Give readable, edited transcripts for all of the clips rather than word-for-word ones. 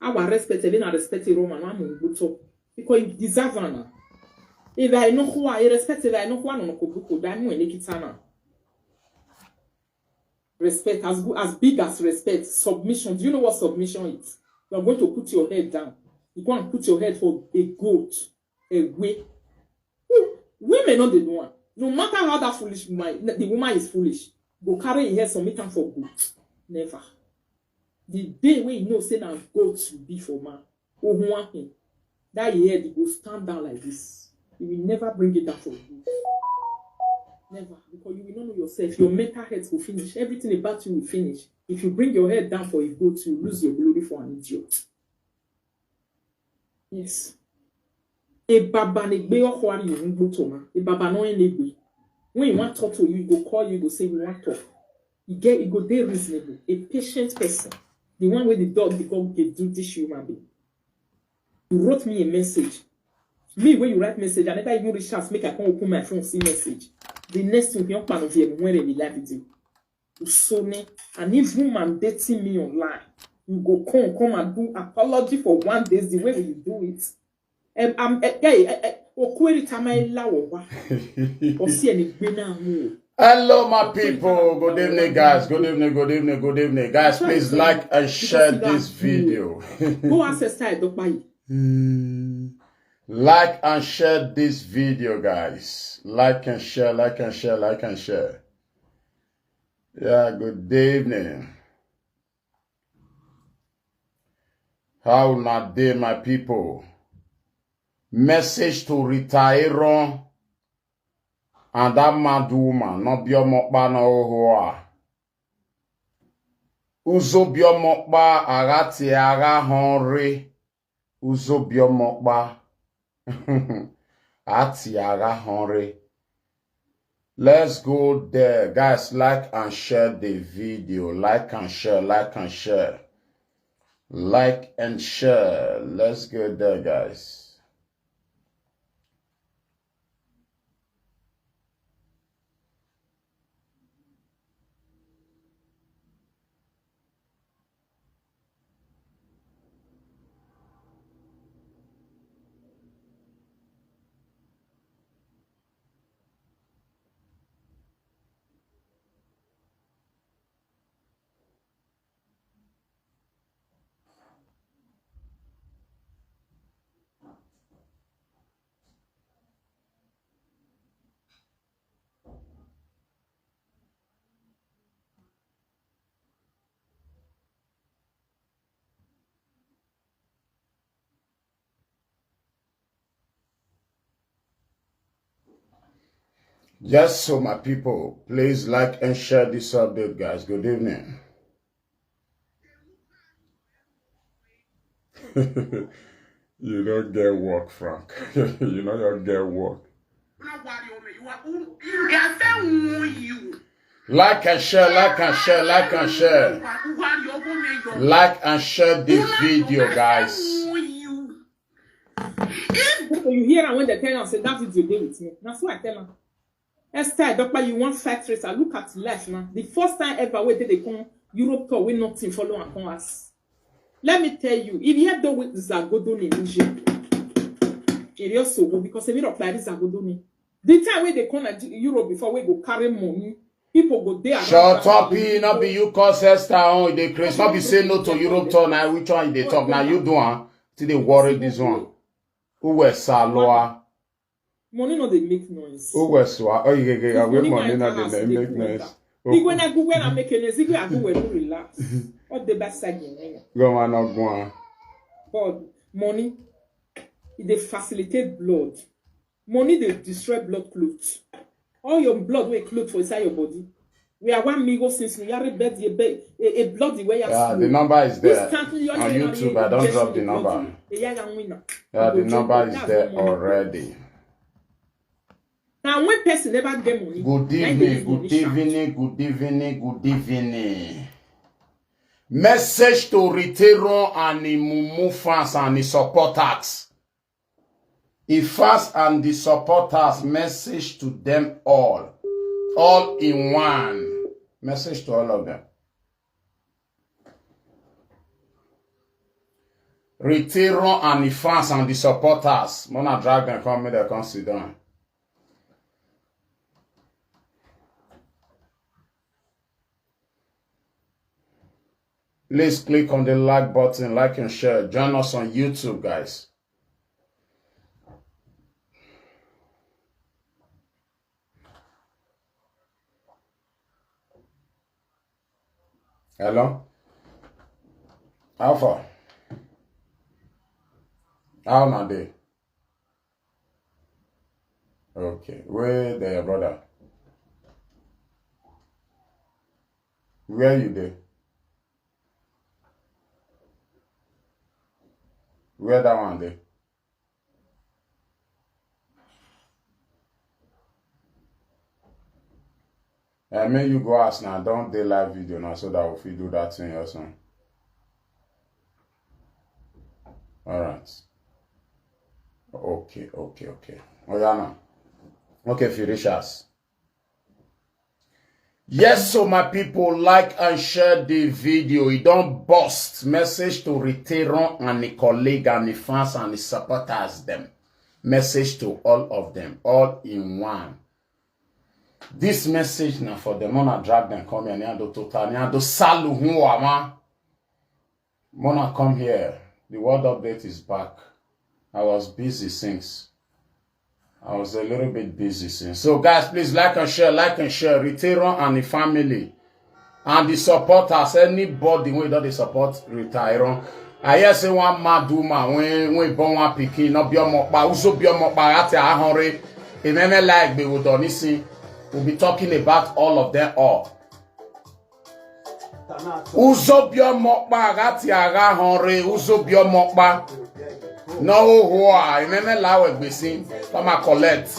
Our respect, even I respect a Roman, I'm good talk. Because you deserve one. If I know who I respect, if I know who I know, respect as big as respect. Submission. Do you know what submission is? You are going to put your head down. You go and put your head for a goat, a way. Women know the one. No matter how that foolish woman, the woman is foolish, go carry in here some time for goat. Never. The day when you know say now goat will be for man, or want him, that year he will stand down like this. You will never bring it down for goat. Never, because you will not know yourself. Your mental health will finish. Everything about you will finish. If you bring your head down for a goat, you lose your glory for an idiot. Yes. A baba negbe okwari you won't go to man. A baba no negbe. When you want to talk to you, he go call you, he go say you want to talk. He go there reasonable. A patient person. The one where the dog become a do this human being. You wrote me a message. Me, when you write message, I never even reach out, make I come open my phone, see message. The next thing, young man of you, when they live video. You saw me, and if woman dating me online, you go come and do apology for 1 day, the way you do it. Hello, my people. Good evening, guys. Good evening, good evening, good evening. Guys, please like and share this video. Go ask style, Like and share this video, guys. Like and share, like and share, like and share. Yeah, good evening. How not day, my people? Message to Rita and that mad woman, not biomokba no hoa. Uzo biomokba agati aga honre. Uzo biomokba. Ati aga honre. Let's go there. Guys, like and share the video. Like and share, like and share. Like and share. Let's go there, guys. Yes, so my people, please like and share this update, guys. Good evening. You don't get work, Frank. You know you don't get work. Like and share, like and share, like and share. Like and share this video, guys. So you hear her when they tell her, say that video day with me. That's why I tell her. Esther, Doctor, you want fact trace. I look at life now. The first time ever where they come Europe tour, we nothing follow and come us. Let me tell you, if you have done with Zagodoni in Egypt, it is so good because if you apply this Zagodoni, the time when they come to Europe before we go carry money, people go there. Shut up, not be you cause Esther on the craze. Not be say no to Europe tour now. Which one they talk now? You do one till they worry this one. Who was Saloa? Money no they make noise. Who was Saloa? Oh yeah, we money not they make noise. You when I go when I make a noise, you I go when you relax. What the best again? Go on, not go on. But money, they facilitate blood. Money they destroy blood clots. All your blood will clot for inside your body. We are 1 million since we are a blood the way you yeah, the number is there on YouTube. I don't drop the number. Yeah, the number is there already. Now, when person never get money, good evening, good evening, good evening, good evening. Message to Riteron and the Mumu fans and the supporters. The fans and the supporters, message to them all in one. Message to all of them. Retirons and the fans and the supporters. Mona drag them come here, they come sit down. Please click on the like button, like and share. Join us on YouTube, guys. Hello? How far? How na day? Okay. Where there, brother? Where you there? Where that one there? I mean you go ask now, don't do live video now so that if you do that thing or something. Alright. Okay. Oh yeah now. Okay, Firishas. Yes, so my people, like and share the video. It don't bust. Message to Retirons and the colleague and the fans and the supporters them. Message to all of them, all in one. This message now for them, Mona drag them come here, and do total, and do salu huama. Mona come here. The world update is back. I was busy since. I was a little bit busy since. So guys, please like and share, Retirons and the family. And the supporters, anybody who don't support Retirons. I hear say one maduma when born one pikin, no be mokba, uso be mokba, ate ahore. If any like be would onisi, we'll be talking about all of them all. Uso be mokba, ate ahore, uso be mokba. No hoa, remember lawe gbesi. Come and collect.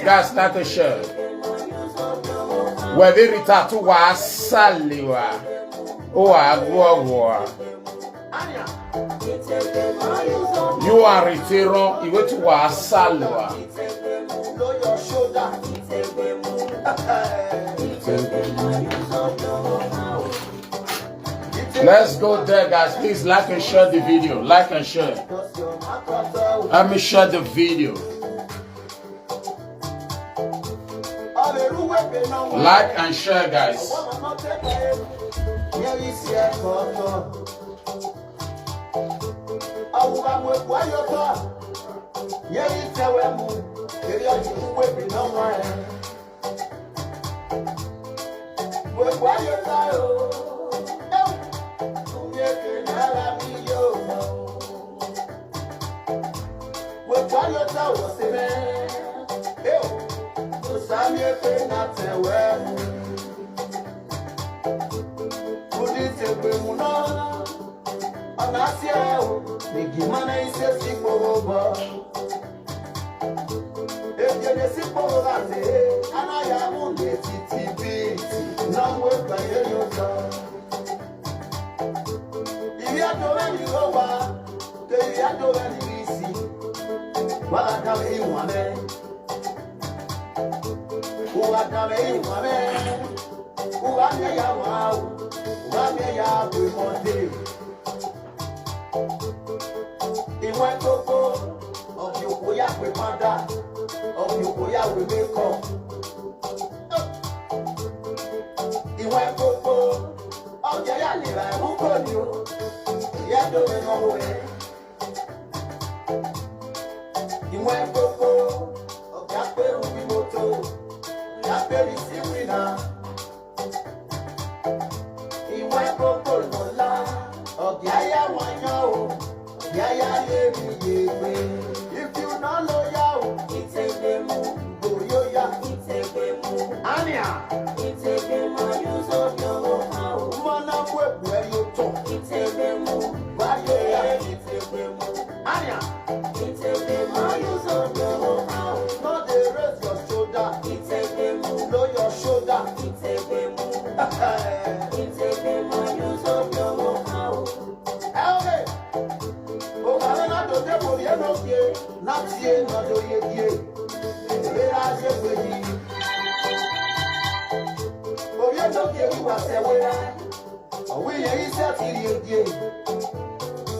Guys, start a share. Where they return to wasaliwa. Oh, agwa. You are Retirons. You go to wasaliwa. Let's go there, guys. Please like and share the video. Like and share. Let me share the video. Like and share, guys.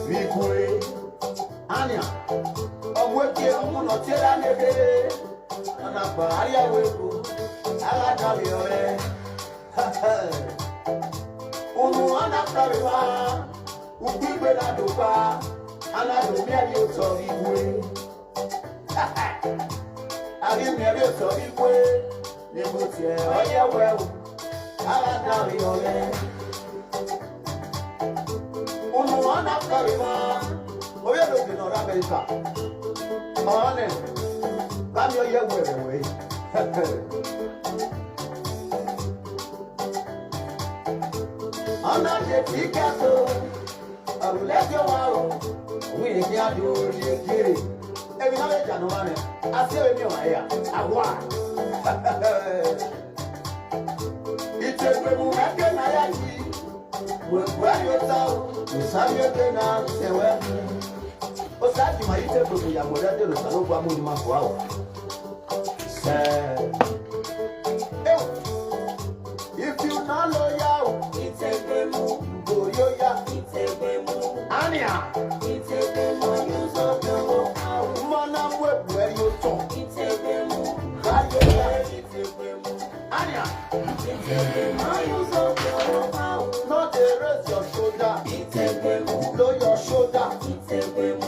Bigwe, Anya, Omweke, Omunotera Nebe, Anapa, Aria Weko, Alakaliore, Umuana Kariwa, Ukibe na Doba, Anadumia Yoto Bigwe, Arimia Yoto Bigwe, Nebutie, Oya Well, Alakaliore. Umuana Kariwa, Oya looking on America. On it. Come your way. I'm not the Picasso. I will let you out. We can't do it. Every now and then, I say, you are I want. It's a good American. I where you talk, you say you cannot say, well, what's that? You might take to your mother to Salo Bamuma for if you not loyal, it's a demo. Go yoya, it's a demo. Anya, it's a demo. You so go out. Mana where you talk, it's a demo. It's a demo. Anya, it's a demo. You so go out. Not erase your shoulder, it's a demo. Blow your shoulder, it's a demo.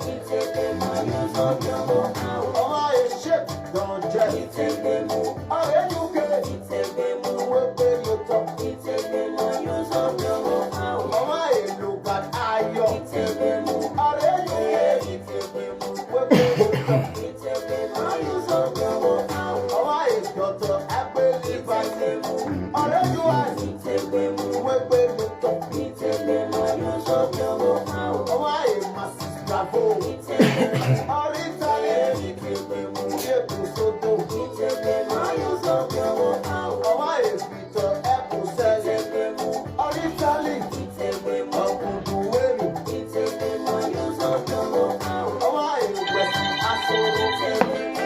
It's a demo. You so go out. Oh, I shit, don't just. It's a demo. Oh, you get it's a demo. Where you talk, it's a demo. You so go out. Oh, I look at Ayo, it's a demo. Oh, you get it's a demo. Where you talk, it's a demo. You so go out. Oh, I got to believe I demo. Oh, you are it's a demo. Where you talk, it's a demo. You so go out. Oh, I must bravo. It's a demo. Oh, it's a demo. You so do. It's a demo. You so go out. Oh, I Peter Apple says it's a demo. Oh, it's a demo. Oh, Kuduwelu. It's a demo. You so go out. Oh, I West Asso. It's a demo.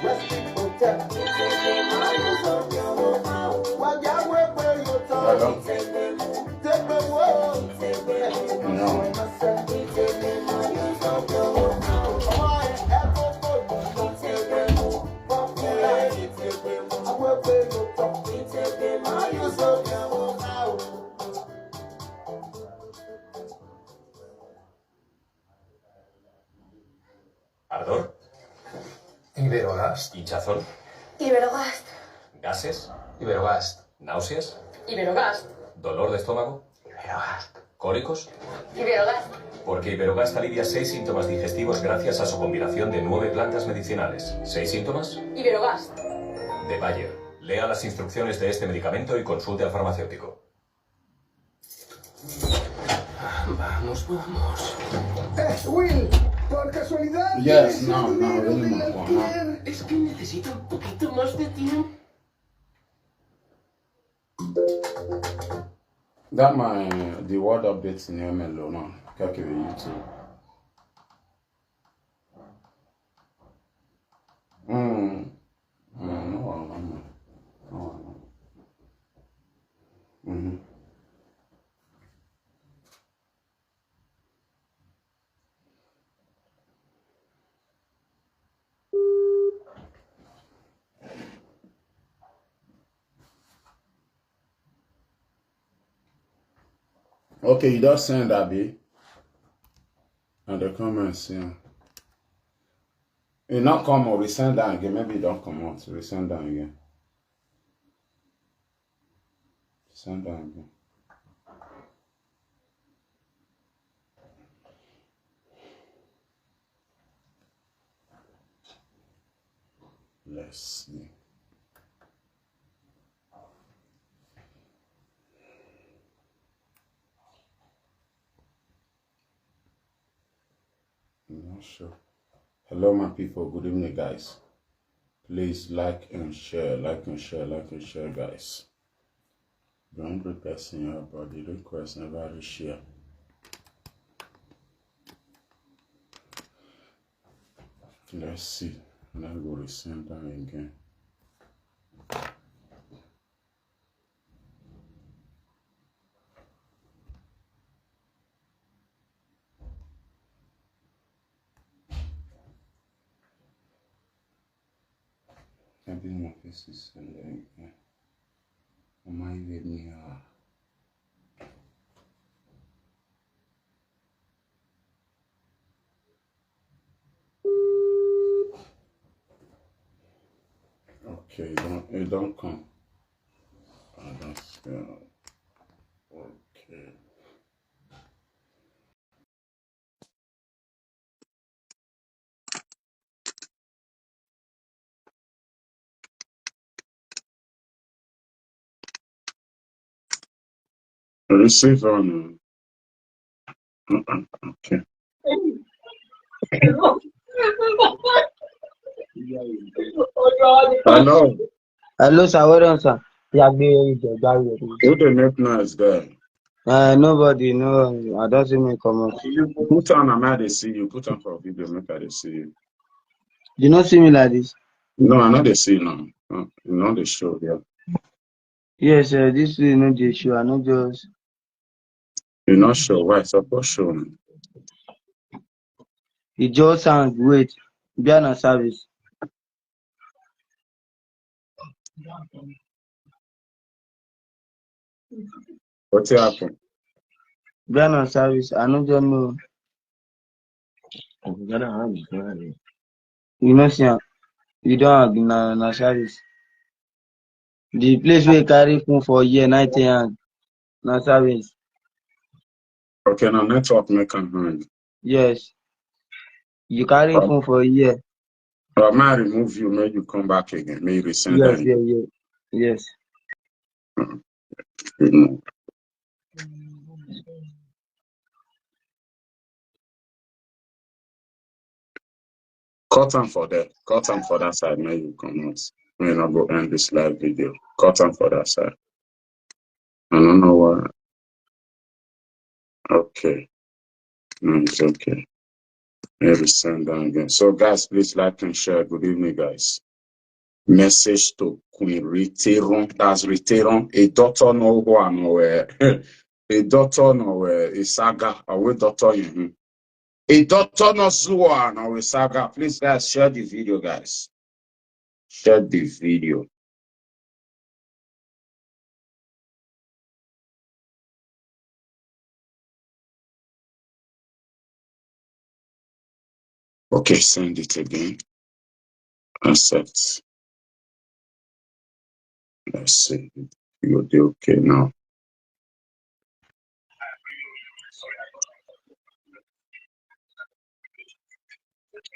West Hotel. It's a demo. You so go out. Well, yeah, where you talk. It's a demo. Take the world. It's a demo. It's a demo. You so go out. Oh, I Aproko. It's a demo. Popular. It's a demo. Where you talk. It's a demo. You so go out. Ardor, Iberogast. hinchazón, Iberogast. gases, Iberogast. náuseas, Iberogast. dolor de estómago, Iberogast. cólicos. Iberogast. Porque Iberogast alivia 6 síntomas digestivos gracias a su combinación de 9 plantas medicinales. ¿6 síntomas? Iberogast. De Bayer. Lea las instrucciones de este medicamento y consulte al farmacéutico. Vamos. Will, por casualidad. Yes, ¿tienes no, el dinero really del no, alquiler? Es que necesito un poquito más de tiempo. That my the word updates in your mellow no. Kake with YouTube. No. Okay, you don't send that be. And the comments, yeah. You not come or resend that again. Maybe you don't come out. Resend that again. Send that again. Let's see. I'm not sure. Hello, my people. Good evening, guys. Please like and share, guys. Don't request in your body. Request never share. Let's see. And I go resend that again. Maybe my face is my me. Okay, it don't come. That's okay. Receive on. Okay. Hello. Hello, sir. Well done, sir. Yeah, Who the make noise there? nobody, no. I don't see me come out. Put on a man, they see you. Put on for video, make I they see you. You not see me like this? No, I know they see you now. You know the show, yeah. Yes, sir. This is not the issue. I not just. You're not sure why. Suppose show me. It just sound wait. Be on service. What's happened? Be on service. I not just know. You know, see, you don't have na service. The place where carry phone for year 90 and na service. Okay, now network make a hand. Yes. You carry phone for a year. I might remove you, may you come back again. May you resend Yes, that. yes. Cut on for that. Cut on for that side. May you come out. May not go end this live video. Cut on for that side. I don't know why. Okay. No, it's okay. Maybe send down again. So, guys, please like and share. Good evening, guys. Message to Queen Rita. That's Rita. A daughter nowhere, nowhere. A daughter nowhere. A saga. Away daughter. A daughter no zua no we saga. Please, guys, share the video, guys. Share the video. Okay, send it again. Accept. Let's see. You'll do okay now.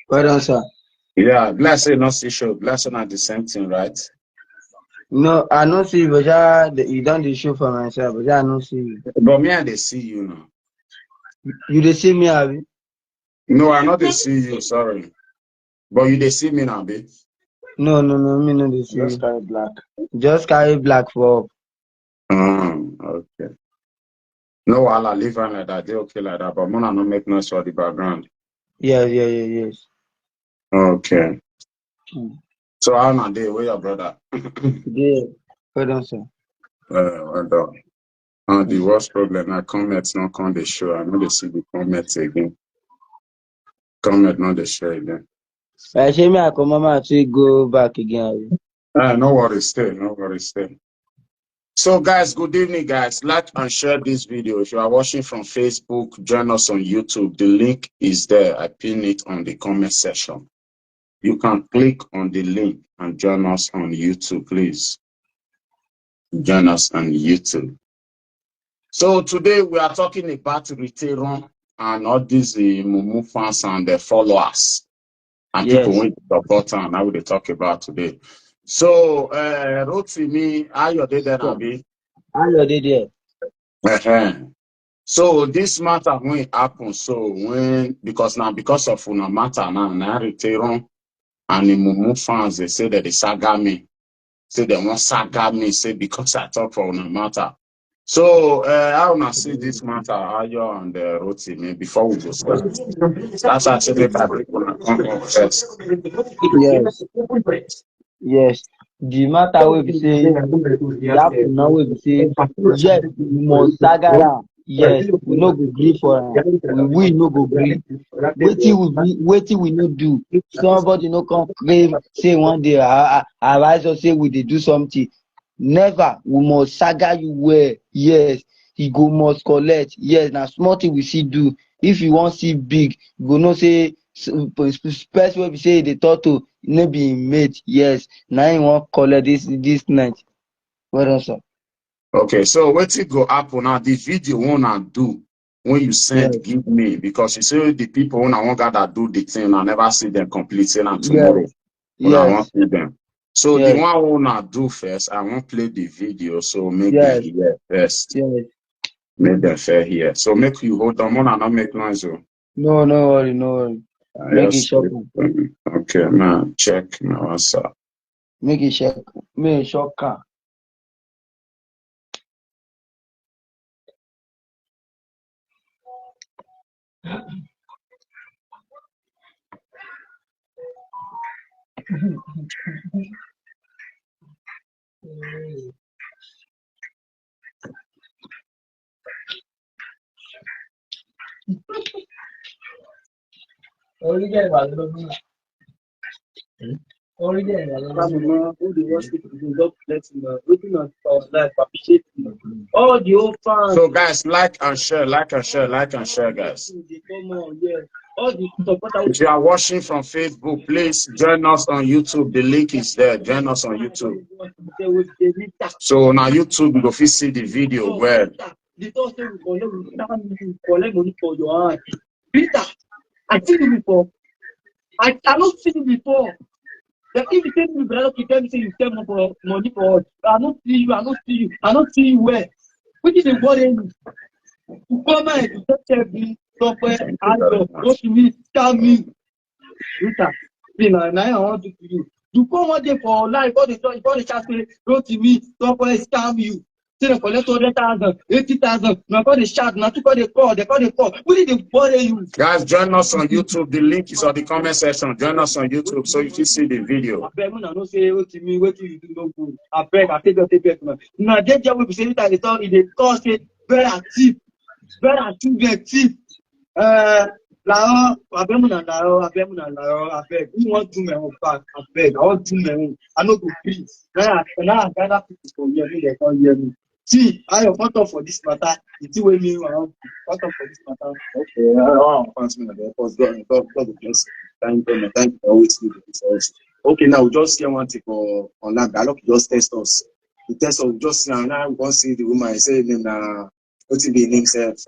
Well done, sir. Yeah, blessing not see show. Blessing are the same thing, right? No, I don't see you, but you done the show for myself, but I don't see you. But me and they see you now. You dey see me, Abi? No, I not they see you, sorry. But you they see me now, babe. No, me no dey see you. Just carry black. Just carry black for. Okay. No, I'll leave her like that. They okay like that. But Mona not make noise for the background. Yes. Okay. So how now they where your brother? Yeah. Well done, sir. Well done. The worst problem, I comments not come the show. I know they see the comments again. Comment not the show again. I say me I come mama to go back again. No worries, stay. No worries, stay. So guys, good evening, guys. Like and share this video. If you are watching from Facebook, join us on YouTube. The link is there. I pin it on the comment section. You can click on the link and join us on YouTube, please. Join us on YouTube. So today we are talking about Rita and all these Mumu fans and their followers and people who support them. Now we talk about today. So Rotimi, how your day there, Abi? How your day there? So this matter when it happens, so because of una matter now Rita and the Mumu fans, they say that they saga me. Say they want saga me, say because I talk for una matter. So I wanna see this matter Ayo and Rotimi before we go start. That's actually first. Yes. The matter will be say that now will be say yes, you must sagara. Yes, we no go gree for am. We no go gree. Wetin we no do. Somebody no come claim say one day advise us say we dey do something. Never. We must saga you well. Yes, he go must collect. Yes, na small thing we see do. If you wan see big, you go know say person wey be say dey talk to no be him mate. Yes, na him wan collect this night. Well done, sir. Okay, so what it go happen now? The video wanna do when you send Yes. give me, because you say the people when I want gather do the thing, I never see them complete say na tomorrow. When I want Yes. see them. So the Yes. one I wanna do first, I want play the video, so make them Yes. hear first. Yes. Make them fair here. So make you hold on, wanna not make noise. Oh. No worry, no worry. Make it Yes. short. Okay, man. Check my WhatsApp. Make it short. Make it short. All the old fans. So guys, like and share, guys. All the supporters. If you are watching from Facebook, please join us on YouTube. The link is there. Join us on YouTube. So now YouTube, you go fit see the video well. The thought say we collect money for your hand. Peter, I see you before. I not see you before. The if you tell me, brother, you tell me say you tell me for money for us. I not see you. I not see you where. Which is the body you? You come here, you tell me somewhere. Go to me, tell me. Peter, now I want to you. You come one day for life. All the chat say go to me, somewhere scam you. Say they collect 100,000, 80,000. Now call the chat. Now to call the call. They call the call. What did they bother you? Guys, join us on YouTube. The link is on the comment section. Join us on YouTube so you can see the video. I beg when I don't say what to me, what you do no good. I beg, I take your take man. Now they just will say that they talk say very active, I beg. Who want to do my own back? I beg. I want to do my own. I know go free. Now I gather people for here, they can't hear me. See, I have fought up for this matter. It's the way me around. Fought up for this matter. Okay, I want to pass me the because God bless. Thank you for always doing this. Okay, now we just hear one thing for online dialogue. Just test us. The test us just now we can see the woman say name na what's the name self.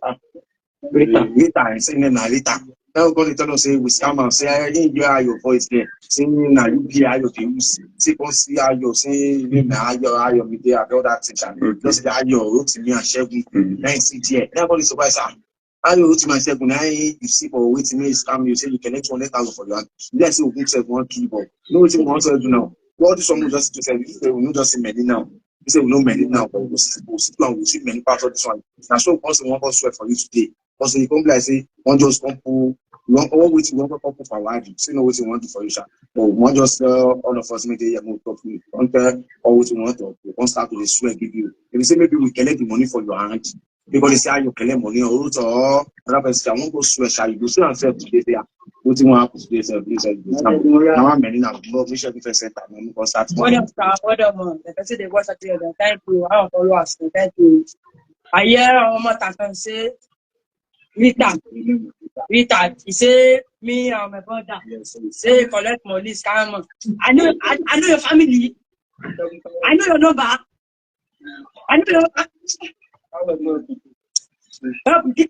Rita, I say name na Rita. Now we're going to tell us say we scam and say I didn't hear your voice there. Saying na you hear your use. Say come see how you say name na how me there all that thing. Just say how you wrote to me and Shegun. Now see there. Everybody surprise her. How you wrote to me and Shegun? Now you see for waiting me scam you say you collect 100,000 for your hand. Let's say we put 1 keyboard. No what you want to do now. What do someone just to say we not just see many now. We say we know many now, but we'll see many parts of this one. Now so also one person sweat for you today. Also you come like say one just come pull. You want all waiting one couple for life. See no what you want to for you, sir. But one just all of us make the move talk to you. Don't tell all what you want to. You can't start to swear give you. If you say maybe we collect the money for your hand, because they say how you collect money or another person I won't go swear, shall you go see yourself today there. What you want to happen today, please. Now I'm many now. We should be first center. I'm going start. What up, sir? What up, man? Like I said, they watch at the other. Thank you. I don't follow us. Thank you. I hear one more time say, Rita, he say me and my brother say collect money, scam. I know your family. I know your number. I know your.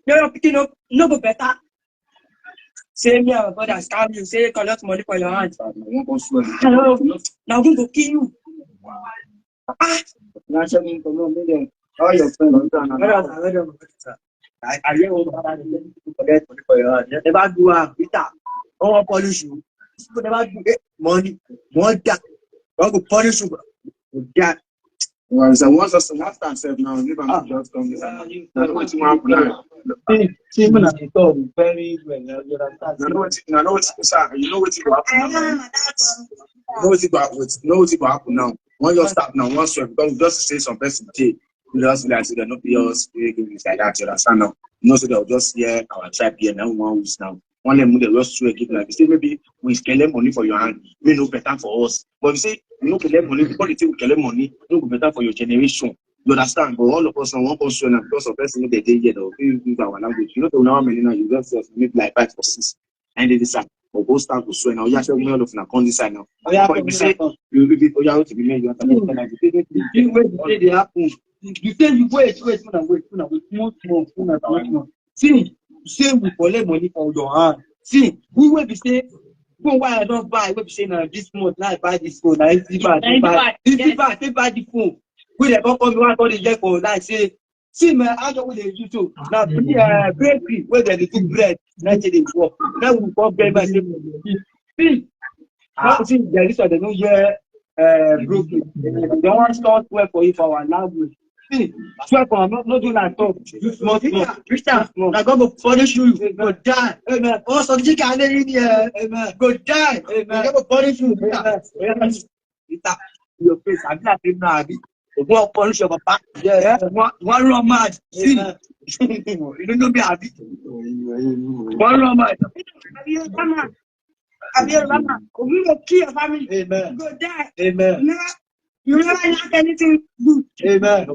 You're picking up no go better. Say me and my brother scam you. Say collect money for your hand. Hello. Now I'm going to kill you. All your friends. I hear all about forget money for your hand. You never do Peter. I want to punish you. You never do money. One that. I want to punish you. That. Well, so once us last time said now, give them just come. That's what you want to see, when I talk very well, you understand. You know what, sir, you know what you go happen now. You know what you go happen now. When you start now, once you because just say some person today, We just like so they no pay us things like that. You understand now? No, so they'll just hear our tribe here now 1 week now. One them they just swear give like say maybe we collect money for your hand, may no better for us. But we say we no collect money because they say we collect money, no go better for your generation. You understand? But all of us now one person and because of person they day here, we use our language. You know the now many now you just make like 5 or 6. And they decide or go start to swear now. You actually all of na come this side now. But if you say you will be oh to be made, you have to go like they happen. You say you wait, small. See, say we collect money from your hand. See, we will be say, go why I don't buy. We be say now this month, now I buy this phone. Now it's buy the phone. We dey come you want all the year for like say, see man, how do we dey use to now bakery where they do bread. Now they work. Now we come bread by see. Now see there is they no hear broken. They want start work for you for our language. See, swear for not doing that talk. You small. Christian, I go punish you. Go die. Amen. Oh, so you can in here. Amen. Go die. Amen. I go punish you. Amen. Your face. I'm not even now. You go punish your papa. Yeah. One wrong mad. See. You don't know me happy. One wrong mad. Mama. We will kill your family. Amen. Go die. Amen. You never like anything good. Amen.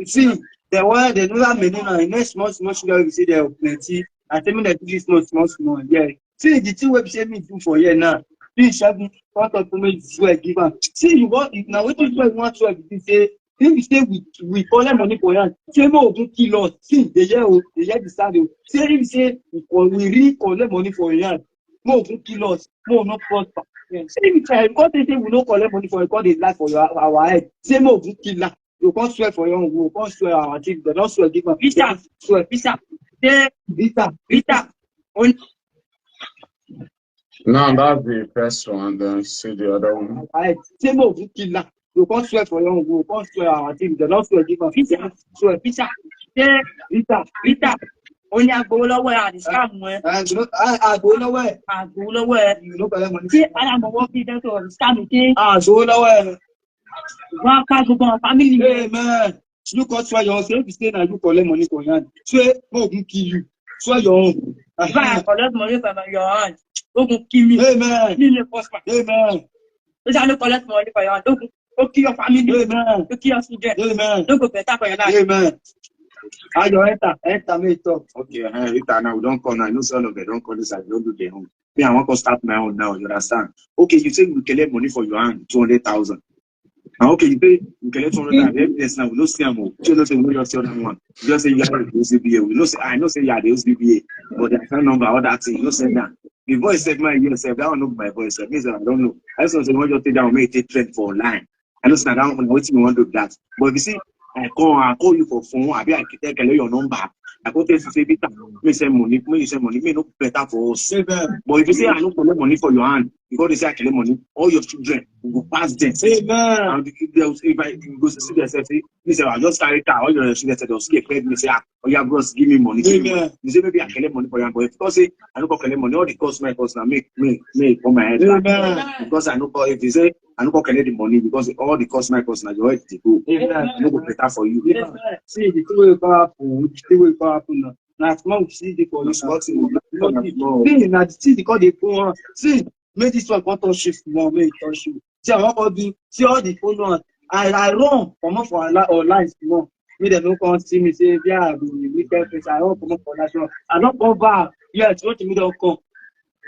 See, the one they never made now. Next small sugar we see there plenty. I tell me that this small. Yeah. See the two we say me do for here now. Please have me part of me swear give am. See you want it now. What you want to say? If we say we collect money for you, say no don't kill us. See the year the salary. Say if say we really collect money for you, no don't kill us. No not prosper. Say if try because they say we don't collect money for you, because they like for our head. Say no don't kill us. You can't swear for your own. You can't swear our team. They don't swear give us. Visa. Swear visa. Say visa. Now that's the first one, then see the other one. Say no don't kill us. You can't swear for your own. You can't swear our team. They don't swear give us. Visa. Swear visa. Say visa. Only I go nowhere at the scam where I go nowhere. You know collect money. See, I am working there to scam it. Go nowhere. One can't go on family. Amen. You can't swear your own. Say if you stay now, you collect money for your hand. Swear, no go kill you. Swear your own. If I collect money from your hand, no go kill me. Amen. You need prosper. Amen. If I don't collect money for your hand, don't go kill your family. Amen. Don't kill your children. Amen. Don't go better for your life. Amen. I don't enter me talk. Okay, Rita, now we don't call now. I know some of them don't call this. I don't do their own. Me, I want to start my own now. You understand? Okay, you say we collect money for your hand, 200,000. Now, okay, you pay, we collect 200,000. Evidence now, we don't see them. You don't say we don't just see them one. You just say you have the OCBA. We don't say I know say you are the OCBA, but the account number, all that thing. You don't say that. The voice said my ear said that one know my voice. That means I don't know. I just want to say when you take down, make it trend for online. I know that one. What you want to do that, but if you see. I call you for phone. I be I take your number. I go tell you say bit me say money, me no better for us. But if you say I no collect money for your hand, because they say I collect money, all your children will pass them. Amen. And if I go to see themselves, say, me say I just carry car, all your children say they'll see a credit, me say oh yeah bros, give me money. Amen. You say maybe I collect money for you, but if you say I no collect money, all the cost my cost now make for my head. Amen. Because I know if you say I no collect the money because all the cost my cost now your head to go. Amen. No go better for you. Amen. See the two way powerful, now. Now small see the for you. See now see because they go on. See make this one come touch shift more, make it touch you. See I want to do see all the phone on. I run come up for our lines more. Me they no come see me say yeah the weekend face. I run come up for national. I don't come back. Yes, what me don't come.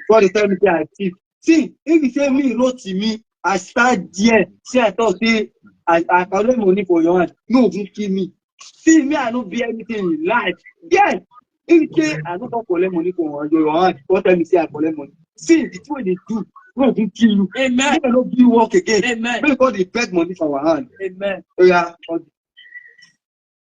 God they tell me say I thief. See if you say me no to me. I start there. See, I thought, see, I collect money for your hand. No, don't kill me. See, me, I don't be anything in life. Yes. If you say, I don't collect money for your hand, don't tell me, say, I collect money. See, the two they do, no, don't kill you. Amen. They don't do work again. Amen. Because they beg money for our hand. Amen. Oh, yeah.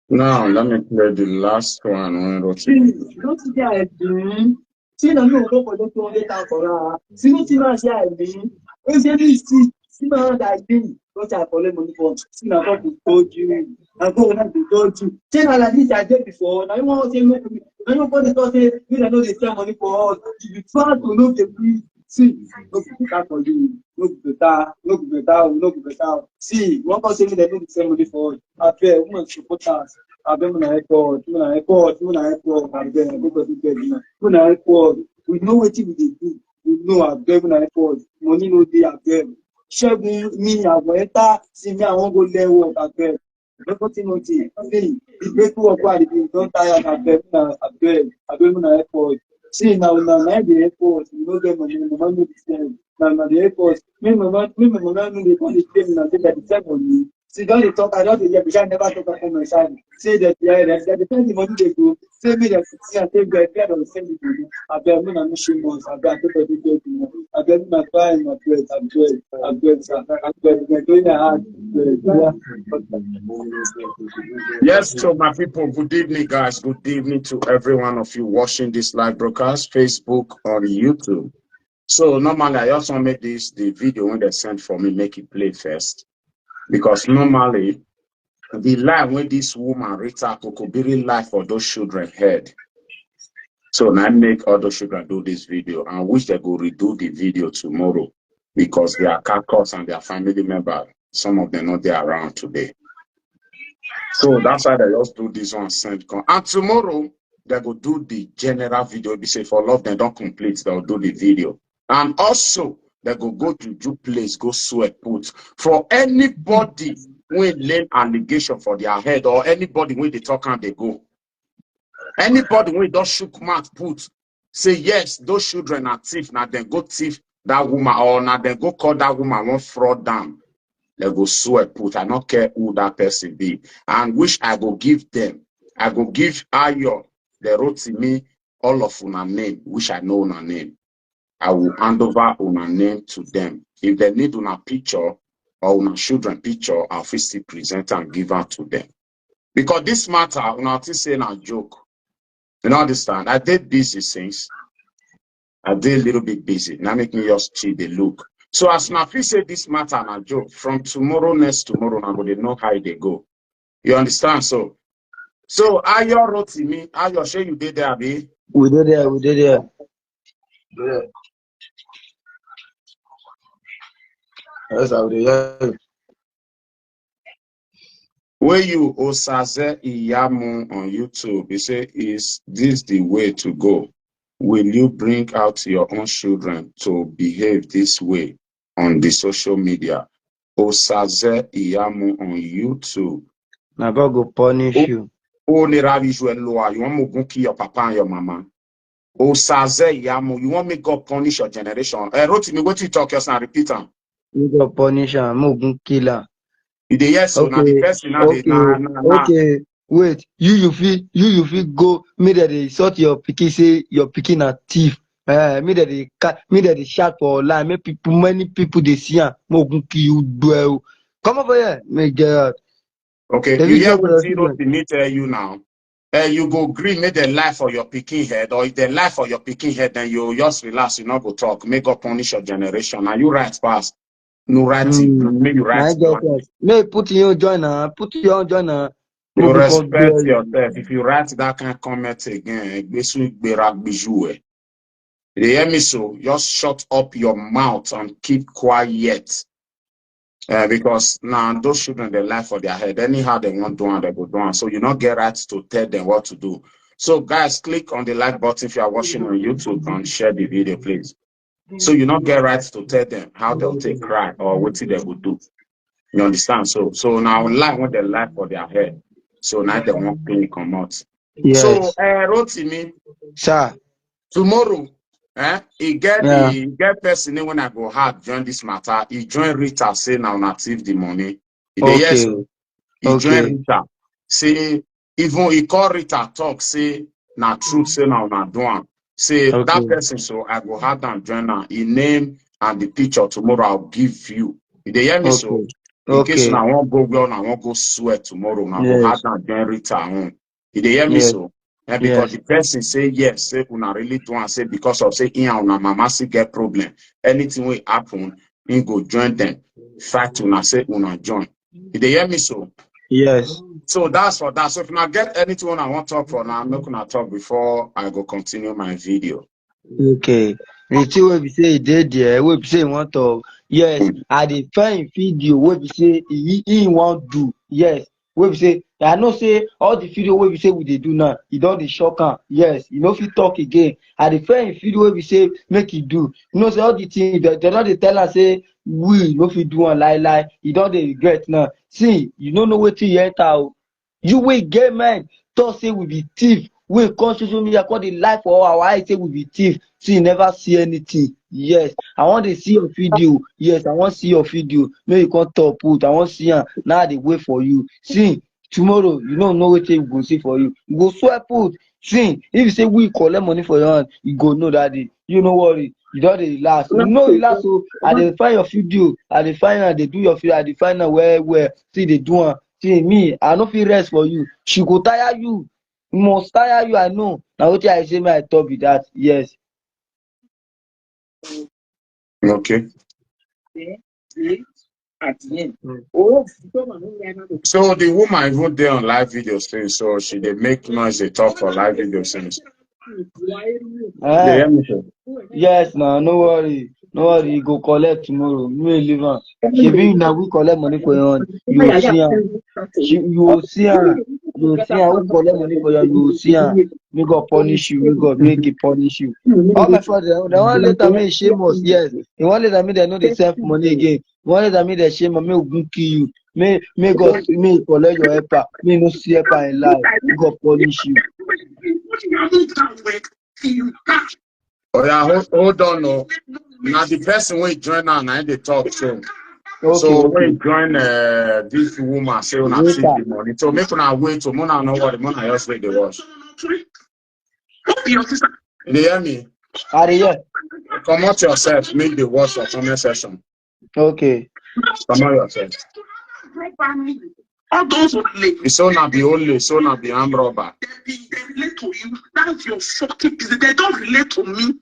Now, let me play the last one. See, don't see that I do. See, no, go for the 200,000 for her. See, what you know, see, I do. When you see my that thing, don't I collect money for? See, now what we told you. I go when we told you. Say now like this I did before. Now you want to say me. Now you want to say you know they sell money for us. You try to know the free. See, no be better for you. No be better. No be better. No be better. See, one person say me they need the same money for us. I pay women support us. I pay women airport. Women airport. Women airport. I pay. Everybody pay. Women airport. We know what we dey do. We know I pay women airport. Money no dey. I pay. Shegun me I go enter. See me I wan go learn work. I pay. Nobody know thing. See, the great work wey I dey do don tire. I pay. I pay. I pay women airport. See now the airport, you know get money, mama no be same. Now the airport, me mama no dey come dey pay me now say that the same money. See don't dey talk, I don't dey hear because I never talk about my side. Say that that depend the money they go. Say me that see and take the clear on send the money. I beg me na no shame us. I beg everybody pay me. I beg my buy my bread. I beg sir. I beg my doing hard. Yes, so my people, good evening, guys. Good evening to every one of you watching this live broadcast, Facebook or YouTube. So normally I also make the video when they send for me, make it play first. Because normally the line when this woman Rita Wotowoto be real life for those children head. So now I make all those children do this video and wish they go redo the video tomorrow because they are carcass and their family member, some of them not there around today. So that's why they just do this one send. And tomorrow they go do the general video. Be say for love they don't complete, they'll do the video. And also they go to do place, go sweat put for anybody when lay allegation for their head or anybody when they talk and they go. Anybody when don't shook mouth put say yes, those children are thief, now then go thief that woman or now then go call that woman one fraud down. They go swear put. I don't care who that person be. And which I go give them. I go give Ayo. They wrote to me all of una name, which I know una name. I will hand over una name to them. If they need una picture or una children picture, I'll first present and give her to them. Because this matter, una say a joke. You know, understand? I did busy things. I did a little bit busy. Now make me just cheat the look. So as Nafi said this matter and a joke, from tomorrow, next tomorrow, I'm going to know how they go. You understand? So Ayo wrote to me, Ayo, sure you did there, Abi? We did there. Yes, I would do. Where you Osaze Iyamu on YouTube, you say, is this the way to go? Will you bring out your own children to behave this way on the social media? Osaze Iyamu on YouTube. Now God go punish you. Oh, you want me to kill your papa and your mama? Osaze Iyamu, you want me to punish your generation? Wrote me what you talk, yes, and repeat them. You go punish him, Mogun killer. Yes, so now the person now okay. Wait, you feel go me that they sort your picky say your picking a thief. Me that they shot for line. Many people they see him. Mogun kill you dwell. Come over here, me get. Okay, you hear what zero to me tell you now. You go green, make the life for your picking head, or if the life for your picking head, then you just relax, you not go talk, make up punish your generation. Now you right fast. No writing, make you write. May put your joiner, You respect yourself. If you write that kind of comment again, you hear me? So just shut up your mouth and keep quiet. Because now those children they lie for their head. Anyhow they want to do and they go do. So you not get right to tell them what to do. So guys, click on the like button if you are watching on YouTube and share the video, please. So you not get right to tell them how they'll take cry or what they will do. You understand? So now lie when they lie for their head. So now they won't pay come out. Yes. So wrote to me, sir. Tomorrow, he get person when I go hard join this matter. He join Rita say now native the money. Yes, he join Rita say even he call Rita talk say na truth say now na doing. Say that person so I go hard and join her. He name and the picture tomorrow I'll give you. They hear me so. In case I won't go well, I won't go sweat tomorrow. I go hard and join Rita on. They hear me so. And because the person say yes, say una really do and say because of say in una mama see get problem. Anything will happen, he go join them. Fight una say una join. They hear me so. Yes. So that's for that. So if I get anything I want to talk for now, I'm not gonna talk before I go continue my video. Okay. It's what we say dead there. We say want to yes. I dey find video where we say he want do yes. Where we say I know say all the video where we say we dey do now. He don't dey shock am yes. You know if he talk again. I dey find video where we say make he do. You know say all the things they don't dey tell us say we no fit do one lie. He don't dey regret now. See you don't know what you enter. O. You will get man. Talk say we be thief. We come social media call the life for our eyes say we be thief. See, you never see anything. Yes, I want to see your video. Yes, I want to see your video. No, you can't talk put. I want to see her. Now they wait for you. See, tomorrow you don't know what you go see for you. You go swear put. See, if you say we collect money for your hand, you go know that day. You no worry. You don't relax. You know relax. So I dey find your video. I dey find her. They do your video. I dey find her where. See they do her. See me. I no fit rest for you. She go tire you. Must tire you. I know. Now what I say me I talk with that. Yes. Okay. At the end. Oh, So the woman even there on live video since, so she they make noise, they talk for live video since. They hear me, sir? Yes, no worry. No worry, you go collect tomorrow. Me leave her. She be now we collect money for you. You will see her. You will see her. You will see her. We collect money for you. You will see her. We go punish you. We go make it punish you. All my father, they want later me shame us. Yes, they want later me they know they send money again. They want later me they shame me. We go kill you. May God me collect your helper. Me no see helper in life. We go punish you. Oh yeah, hold on. No. Now the person will join now and they talk so. Okay, so okay. we join this woman say una see the money. So make una wait to Mona know what the Mona just wait the watch. You hear me? Are you here? Come out yourself, make the watch for comment session. Okay. Come out yourself. All those who relate. It's so not be only, so not be arm robber. They relate to you. That's your fucking business. They don't relate to me.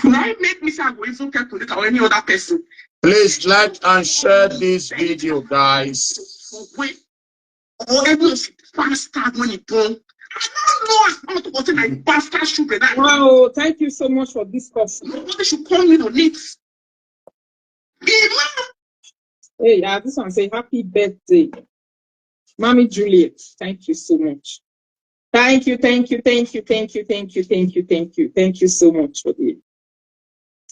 Now it make me say I go even calculate or any other person. Please like and share this video, guys. Wait. Or any bastard when it done. I don't know what like bastard should be that. Wow, thank you so much for this question. Nobody should call me on it. Hey, this one say happy birthday. Mommy Juliet, thank you so much. Thank you so much for the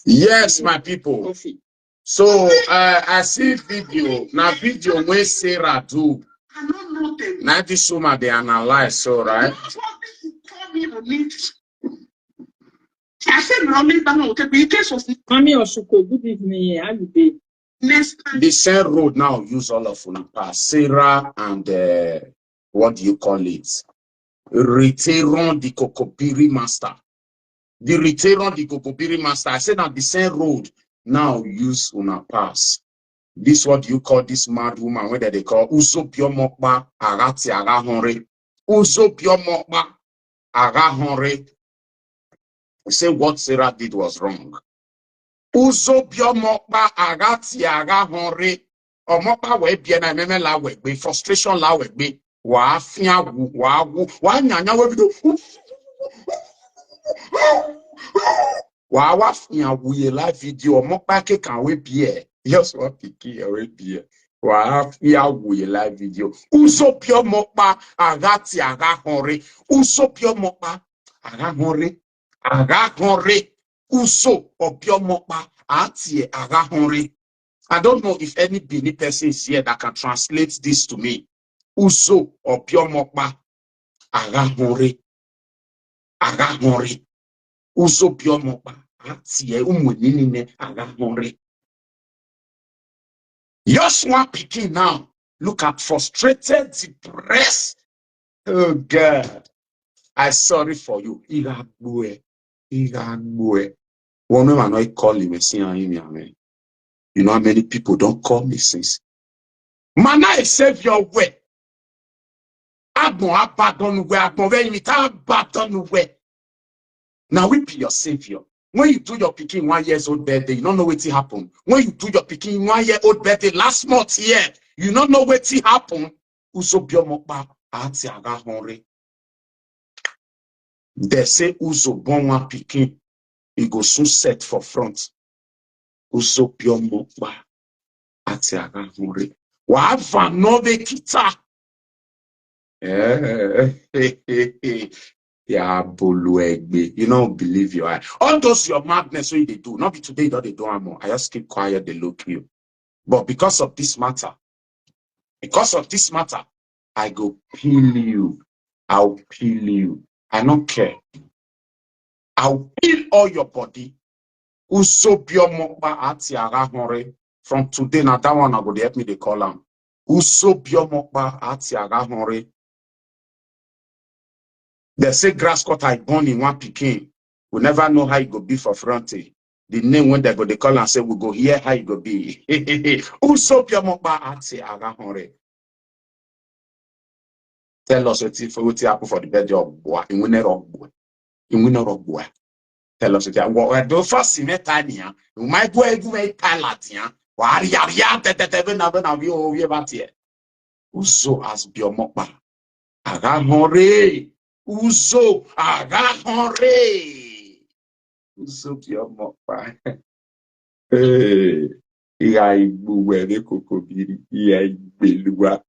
yes, my people. coffee. So I see video. Now video when Sarah do. I don't know them. Now this woman they analyze, so right? Call me on it. I said running down will take me in case of Mommy Oshuko, good evening. How you doing? next time. The same road now use all of them pass. Sarah and what do you call it? Reteron the Kokopiri master. The Reteron the Kokopiri master. I said that the same road now use una pass. This what you call this mad woman, whether they call Uso Piomokba Arati Agahonre. Uso Piomokba Agahonre. Say what Sarah did was wrong. Uso Piomokba Arati Agahonre. Omokba we bien na meme la we be frustration la we be. Wa fia wa nyanya we do. Wa fia we live video omokba ke kan we be. Yes, what picky already. Wa fia we live video. Uso Piomokba Arati Agahonre. Uso Piomokba Agahonre. Agahonre. Uso Piomokba Arati Agahonre. I don't know if any Benin person is here that can translate this to me. Uso Piomokba Agahonre. Agahonre. Uso Piomokba Arati Umuninine Agahonre. Yoshua Pikin now. Look at frustrated, depressed. Oh God. I'm sorry for you. Igagwe. One man I call him and say him. You know how many people don't call me since. Man, I save your way. Abandon way. Now we be your savior. When you do your picking 1 year's old birthday, you don't know what happened. When you do your picking 1 year old birthday last month here, you don't know what happened. Uso biomokba ati agahonre. They say uso bonwa picking. he go soon set for front. Uzo biomo ba ati aga hore. Wa ava nove kita. Yeah, boluegbe. You don't believe your eye. All those your madness, what they do. Not be today that they do more. I just keep quiet, they look you. But because of this matter, I go peel you. I'll peel you. I don't care. I'll peel all your body. Uso biomokba ati agahore. From today, now that one I go help me they call him. Uso biomokba ati agahore. They say grass cut I born in one Peking. We never know how it go be for fronty. The name when they go they call and say we go hear how it go be. Uso biomokba ati agahore. Tell us what happened for the birthday of boy. In winner of boy. Tell us what do first metania. You might go and make palatia. Waria Uzo as biomokba. Agahore. Uzo agahore. Uzo biomokba. Hey. Iya igbu were kokobiri. Iya igbelua.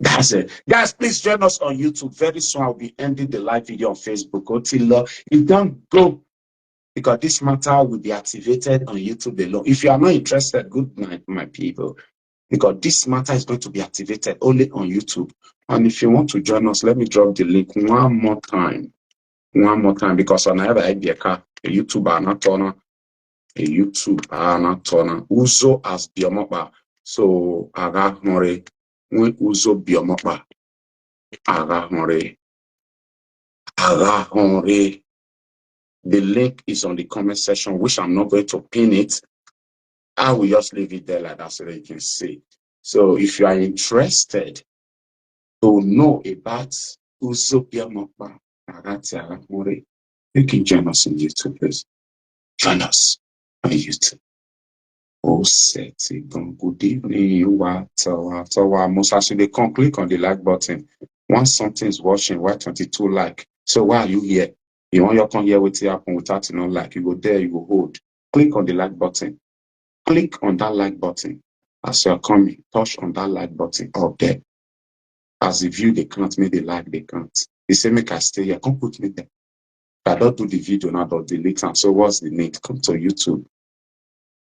That's it. Guys, please join us on YouTube. Very soon I'll be ending the live video on Facebook. Until you don't go, because this matter will be activated on YouTube alone. If you are not interested, good night, my people. Because this matter is going to be activated only on YouTube. And if you want to join us, let me drop the link one more time. Because on I have a YouTube are not turner. Uzo as biomoba. So aga more. When uzo biomoba. Agahore. The link is on the comment section, which I'm not going to pin it. I will just leave it there like that so that you can see. So if you are interested to know about uzo biomoba, you can join us on YouTube, please. Join us on YouTube. Oh, sexy, good evening. Most as they can click on the like button. Once something is watching, why 22 like? So why are you here? You want your come here with it happen without no like? You go there, you go hold. Click on the like button. Click on that like button. As you're coming, touch on that like button up there. As the view they can't, make the like they can't. They say make I stay here. Come put me there. If I don't do the video now, I'll delete them. So what's the need? Come to YouTube.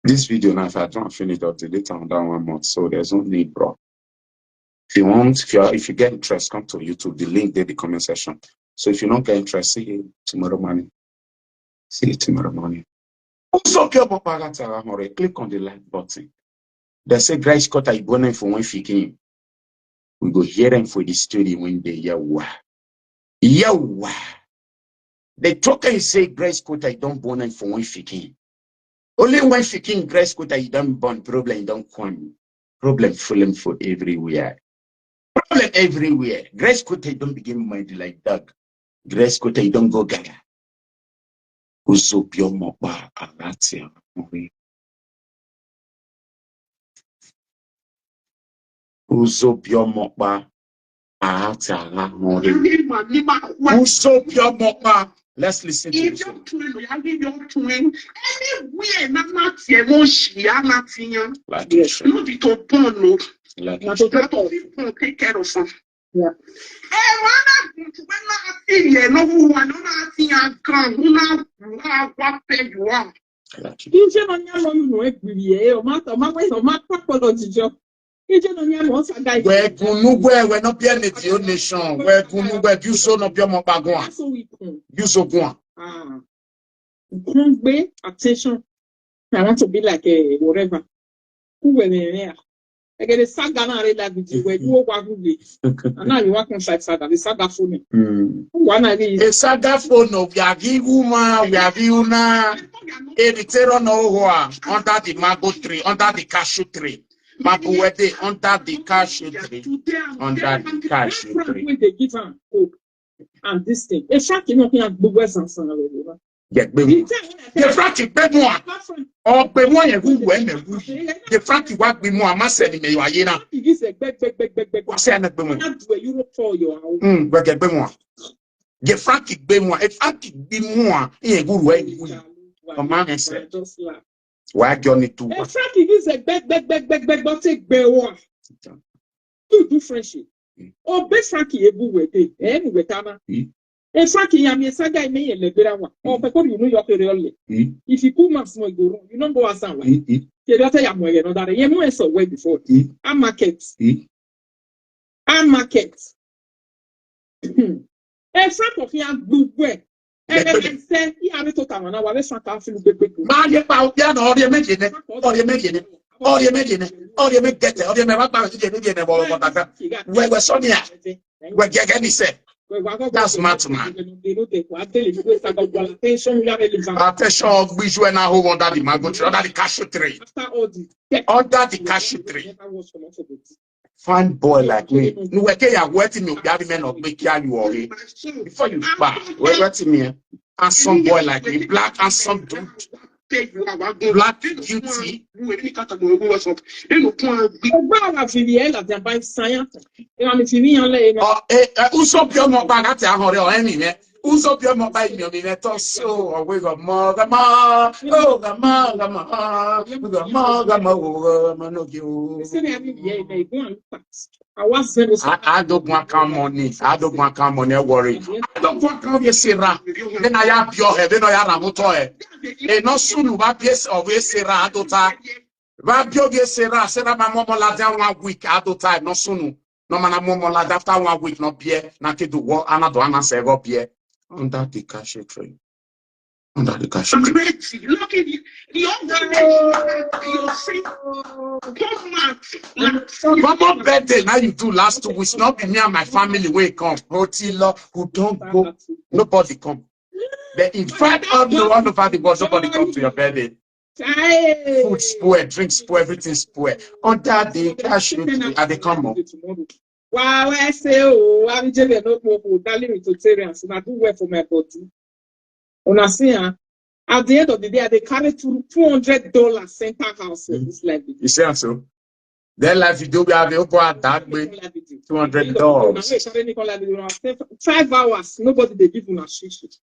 This video now, if I don't finish, I'll delete on that 1 month. So there's no need, bro. If you get interest, come to YouTube. The link there, the comment section. So if you don't get interest, see you tomorrow morning. Also, click on the like button. They say Grace Cotta is born for one figure. We go hear them for the story when they yawa. The talker say Grace Cotta don't born for one figure. Only when figure Grace Cotta you don't born problem don't come. Problem falling for everywhere. Problem everywhere. Grace Cotta don't begin mind like dog. Grace Cotta you don't go gaga. Uzo biomokba agatia. Uzo biomokba agatia. Uzo biomokba. Let's listen to this. We're not be a nation. We're you so no be more bagua. You so go. Attention. I want to be like a whatever. Who were there? I get a saga now like with you where you walk with. And now you walk inside saga. The saga phone. One idea. A saga phone of Yagi woman, Yaviuna, Eritero no under the mango tree, under the cashew tree. Mabuete under the cashew tree. Under the cashew tree. They give her hope. And this thing. A shark in open and Google and son of it. The Frankie Bemoa or Bemoya who went the Frankie what be more master in the Yayena. It is a beg. What's an Europe for your Bemoa. Ge Frankie be moi, e Frankie be moi, e guru we. Comment say? Why Johnny too? And Frankie is a beg, but take bear one. Do friendship. Oh, best Frankie, a boo with it, and with Tama. And Frankie, I mean, Saga may and the better one. Oh, because you know your really. If you put my small go wrong, you don't go as someone. You don't say I'm way, that I am so way before. I'm market. I'm market. And Frank of young blue way. And say, he had a total one. I was not feeling good. Man, you out there, or you making it, or you making it. Or you making it, or you make it, or you never buy it. Where was Sonia? Where Gagani said, that's smart man. Attention, we should now hold under the mango tree, under the cashew tree. Under the cashew tree. Fine boy like me. You were waiting me, men of make you already. Before you buy, waiting me. And some boy like me, black and some dude. Black beauty. Uso pio mo bagate ahore o emi me. Uso pio mo ba imi o mi to so o we go mo gama. Oh gama no you. I don't want money. I don't want money. Worry. I don't want to sera. Then I have your head. Then I have a and no soon va piece of a sera adota. Va bioge sera. Sera my mom la down 1 week adota. No soon. No man mom la after 1 week. No beer. Na ke do what? Another one say go beer under the cashew tree. Under the cashew tree. Look at you. One more birthday now you do last 2 weeks. Not be me and my family will come. Rotila who don't go. Nobody come. They invite all over the world. Nobody come to your birthday. Food spoil, drink spoil, everything spoil. Under the cashew tree, and they come up. Wow, I say, oh, I'm just no more darling vegetarians. And I do well for my body. When I see her, at the end of the day, they carry $200 center house. This life. You say so? Then life video we have that way $200. 5 hours, nobody they give you a shishi.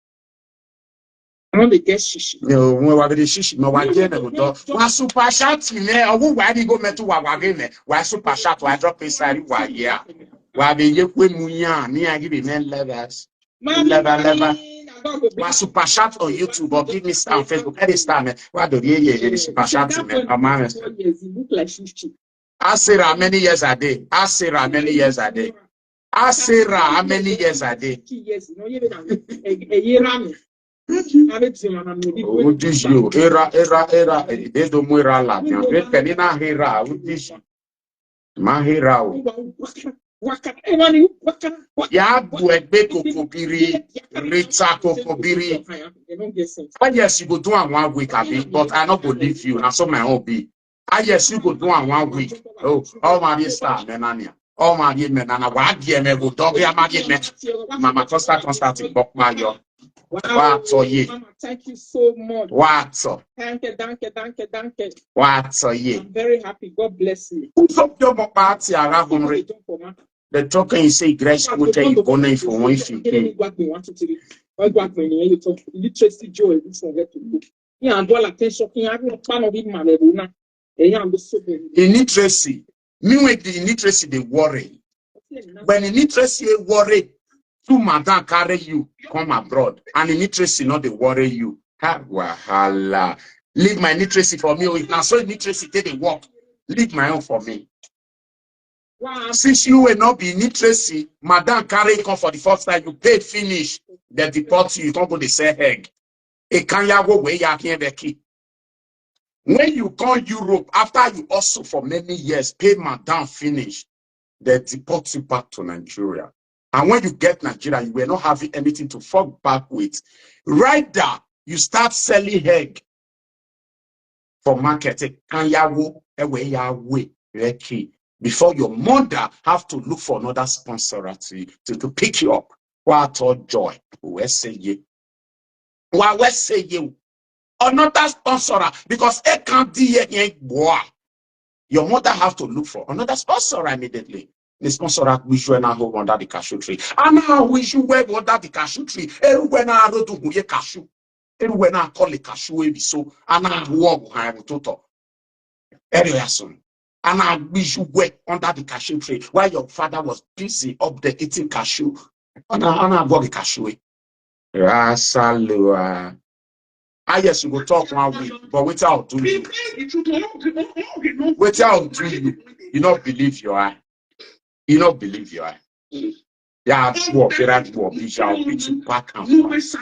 I want to get shishi. No, we have the shishi. No, I get it. Wa super chat me. Who why you go me to wa game? Wa super chat. Wa drop inside wa here. Wa be ye kwe munya. Me I give you men levels. Level. Wa super chat on YouTube or give me star on Facebook. Any star me. Wa do ye super chat me. Amame. You look like shishi. Asira many years a day. Asira many years a day. Asira how many years a day? Oh, this you era. They don't wear la. Great canina hera. This mahera. Ya buegbe kokobiri, Rita kokobiri. Yes, you go do 1 week, but I not go leave you. And so my hobby. Yes, you go do 1 week. Oh, all my dear star, menania. All my dear menana. What dear me go dog ya my dear me. Mama constant in book my yo. What so ye? Thank you so much. What so? Thank you. What so ye? I'm very happy. God bless you. So your party around the token you say grace will take only for one thing. Literacy joy. Yeah, and all attention. Illiteracy. Meanwhile, the illiteracy they worry. When illiteracy worry, two madam carry you come abroad, and illiteracy not they worry you. Ha wahala. Leave my illiteracy for me. If now so illiteracy take the work, leave my own for me. Wow. Since you will not be illiteracy, madam carry come for the first time, you paid finish, they deport you, you don't go to say egg. It can ya go where ya can't be key. When you come Europe, after you also for many years, pay madam finish, they deport you back to Nigeria. And when you get Nigeria, you will not have anything to fall back with. Right there, you start selling egg for marketing. Can ya go away ya way, key. Before your mother have to look for another sponsor to pick you up. What a joy. Where say you? Where say you? Another sponsor, because it can't be boy. Your mother have to look for another sponsor immediately. The sponsor at wish you na home under the cashew tree. And now wish you were under the cashew tree. When I wrote to ye cashew. When I call it cashew be so and I walk behind total. Area soon. And I wish you were under the cashew tree while your father was busy up there eating cashew. And I got the cashew. Rasalua. Ah, yes, you go talk 1 week, but without do you. Without do you. You not believe your eye. You not believe your eye. Yeah, walk you shall beat you back and forth.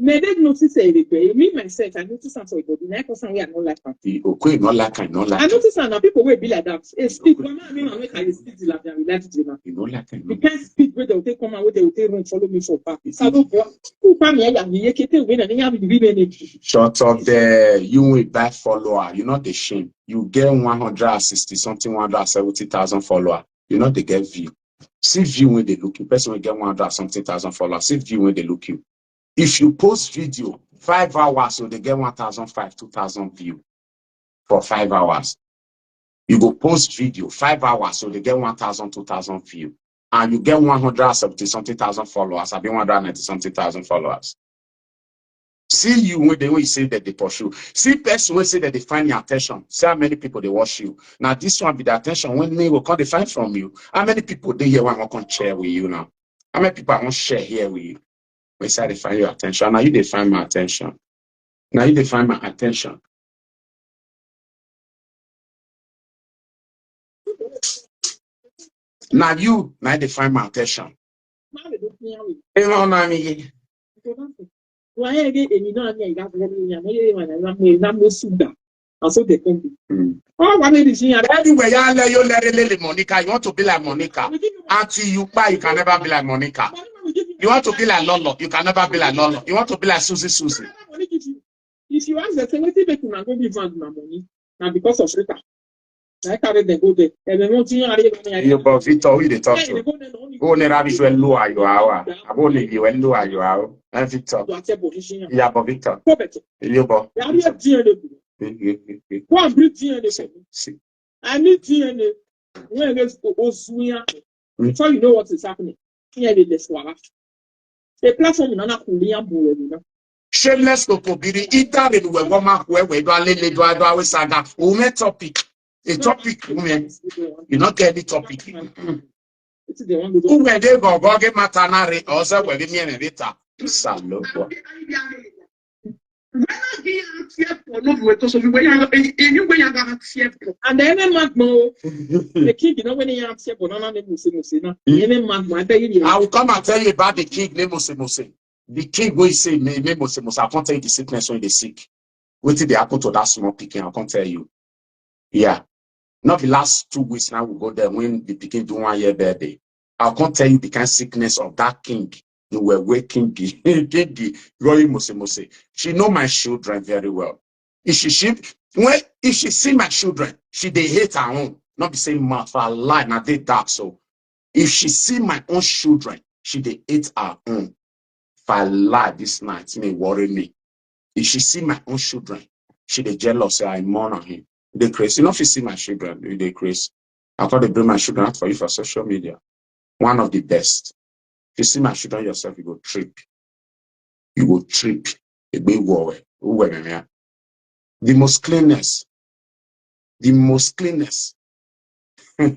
May they notice everywhere. Me myself, I notice something for the next person we are not like that. Okay, not like I notice now people will be like that. Speak one man, I make I speak the lab and we like it. You know like I know. You can't speak where they will take come out, where they will take run, follow me for back. So don't go. Who come here and you get it when and you have to be many. Shut up there. You will bad follower. You're not the shame. You get 160 something, 170,000 follower. You know they get view. See view when they look you. Person will get 100 something thousand followers. See view when they look you. If you post video 5 hours, so they get 1,500, 2,000 view for 5 hours. You go post video 5 hours, so they get 1,000, 2,000 view, and you get 170 something thousand followers. I mean 190 something thousand followers. See you when they say that they pursue. See person when say that they find your attention. See how many people they watch you. Now this one be the attention when they will come they find from you. How many people they here want to share with you now? How many people I want to share here with you? We say they find your attention. Now you they find my attention. Now you they find my attention. Now you now they find my attention. Anyway, Monica, you want to be like Monica. Until you buy, you can never be like Monica. You want to be like Lolo, you can never be like Lolo. You want to be like Susie. If you ask the same thing, they can go give my money. Now because of Rita. I carry the go there. And then what you but Victor, who they talk to? Go near Ravish when low are you are. I won't leave you when low are you are. And Victor. Yeah, but Victor. You but. Go and breathe DNA. I need DNA. When there's Osuya, so you know what is happening. Here it is. The platform in Anna. Shameless Kokobiri, either in Wegoma, where we do a little do I saga, women topic. A topic, women. You not get the topic. Who were they go get matanari or so where me and Rita? Salo. And then the king, you know, when he answered, I will come and tell you about the king, Nemose. The king will say, Nemose, I can't tell you the sickness when they sick. What did they happen to that small picking? I can't tell you. Yeah. Not the last 2 weeks now we go there when the picking do 1 year birthday. I can't tell you the kind of sickness of that king. You were waking the Roy Mose. She know my children very well. If she see my children, they hate her own. Not the same mouth for her life, not they dark. So if she see my own children, they hate her own. For her life this night, may worry me. If she see my own children, they jealous. Say I mourn on him. They crazy. You know if you see my children, they crazy. I thought they bring my children out for you for social media. One of the best. If you see my children yourself, you go trip. You go trip. A big war. The most cleanness. The most cleanness. Hey.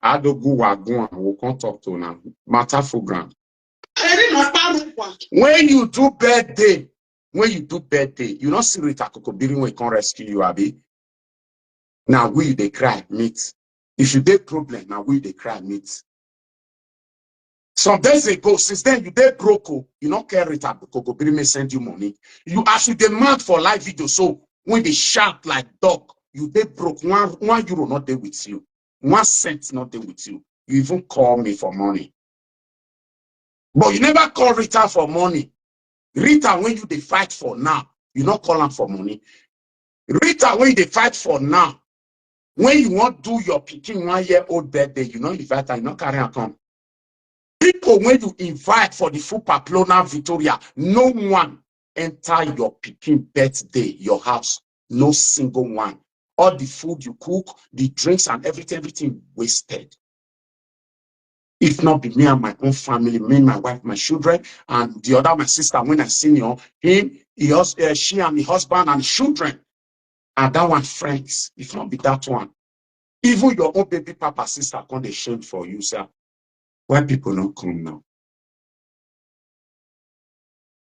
I don't go wagon. We can't talk to now. Matter for ground. When you do birthday, you don't see Rita Kokobiri when he can't rescue you, Abi. Now we they cry meat. If you get problem, now we they cry meat. Some days ago, since then you did broke, you don't care Rita Kokobiri may send you money. You actually demand for live video. So when they shout like dog, you did broke €1 not there with you. 1 cent not there with you. You even call me for money. But you never call Rita for money. Rita, when you they fight for now, you not call them for money. Rita, when they fight for now, when you want to do your picking 1 year old birthday, you know invite her, you not carry her come. People, when you invite for the full Pamplona Victoria, no one enter your picking birthday, your house. No single one. All the food you cook, the drinks and everything wasted. If not be me and my own family, me, my wife, my children, and the other, my sister, when I senior, him, she and the husband and the children, and that one friends. If not be that one, even your own baby papa sister can't dey shame for you, sir. Why people don't come now?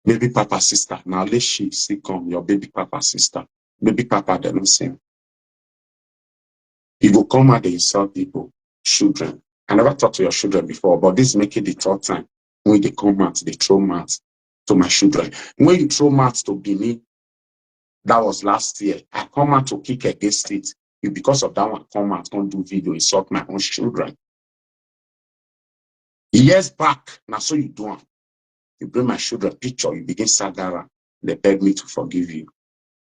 Baby papa sister, now let she see come, your baby papa sister. Baby papa, they don't see him. You go come out, they insult people, children. I never talked to your children before, but this make it the third time. When they come out, they throw mats to my children. When you throw mats to Bini, that was last year. I come out to kick against it. You, because of that one, come out, don't do video, insult my own children. Years back, now so you do it. You bring my children picture, you begin sagara. They beg me to forgive you.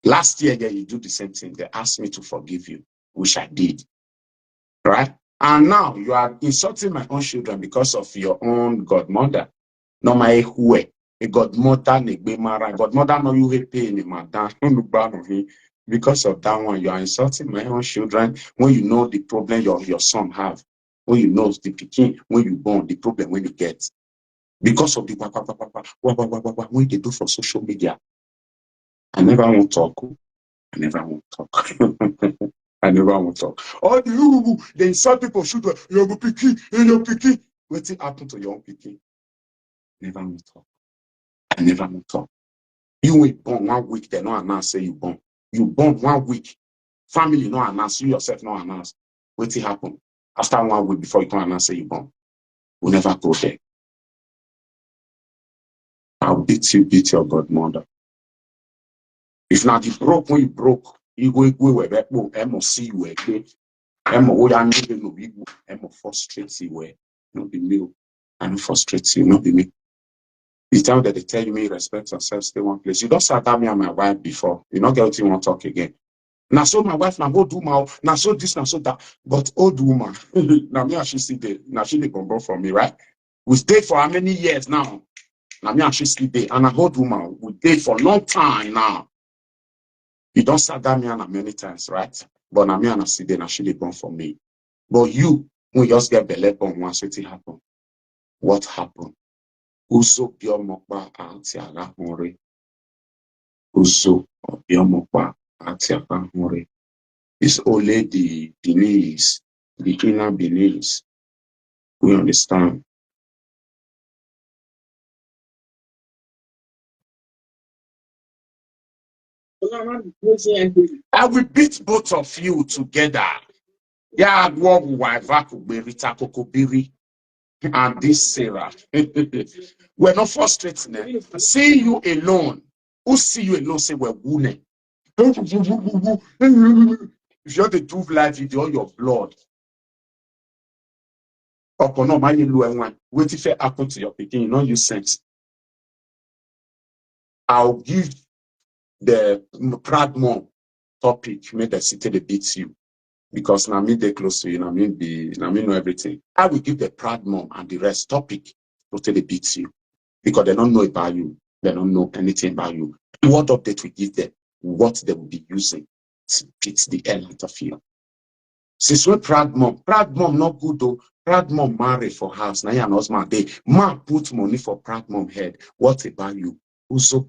Last year, yeah, you do the same thing. They asked me to forgive you, which I did. Right? And now you are insulting my own children because of your own godmother. No my who a godmother negbemara. Godmother no you pay any madam. Because of that one, you are insulting my own children when you know the problem your son have. When you know the picking, when you born, the problem when you get. Because of the what they do for social media. I never want to talk. I never want to talk. I never want to talk. All they insult people, children, you're picking, you're picking. What's happened to your own picking? Never want to talk. I never want to talk. You were born 1 week, they don't announce say you born. You born 1 week. Family no announce, you yourself no announce. What's happen? After 1 week before you can announce say you born. We'll never go there. I'll beat your godmother. If not, you broke when you broke, you go where Emo see you again. Emo frustrate you, not be me. I don't frustrate you, not be me. The time that they tell you me respect yourself, stay one place. You don't sat down me and my wife before. You not get what you want to talk again. Now so my wife now go do my now so this now so that. But old woman, now me and she see the now she the go for me, right? We stay for how many years now? Now me and she sleep there, and a old woman we date for a long time now. You don't sat down me and many times, right? But now me and I see there now she the born for me. But you, when you just get belly born once it happen, what happened? Uso biomokpa atiaga hore. Uso biomokpa atiaga hore. It's only the Beninese, the inner Beninese. We understand. I will beat both of you together. Yeah, what wife Rita Wotowoto and this Sarah. We're not frustrating. See you alone. Who see you alone say we're wounded? If you want to do live video, your blood. Or no, my one. Wait if it happen to your picking, you know you sense. I'll give the proud mom topic, make the city they beat you. Because now me they close to you, now me know everything. I will give the proud mom and the rest topic to they beat you. Because they don't know about you. They don't know anything about you. What update we give them, what they will be using to beat the hell out of you. Since when proud mom not good though. Proud mom marry for house. Now your husband day. Man put money for proud mom head. What about you? Uso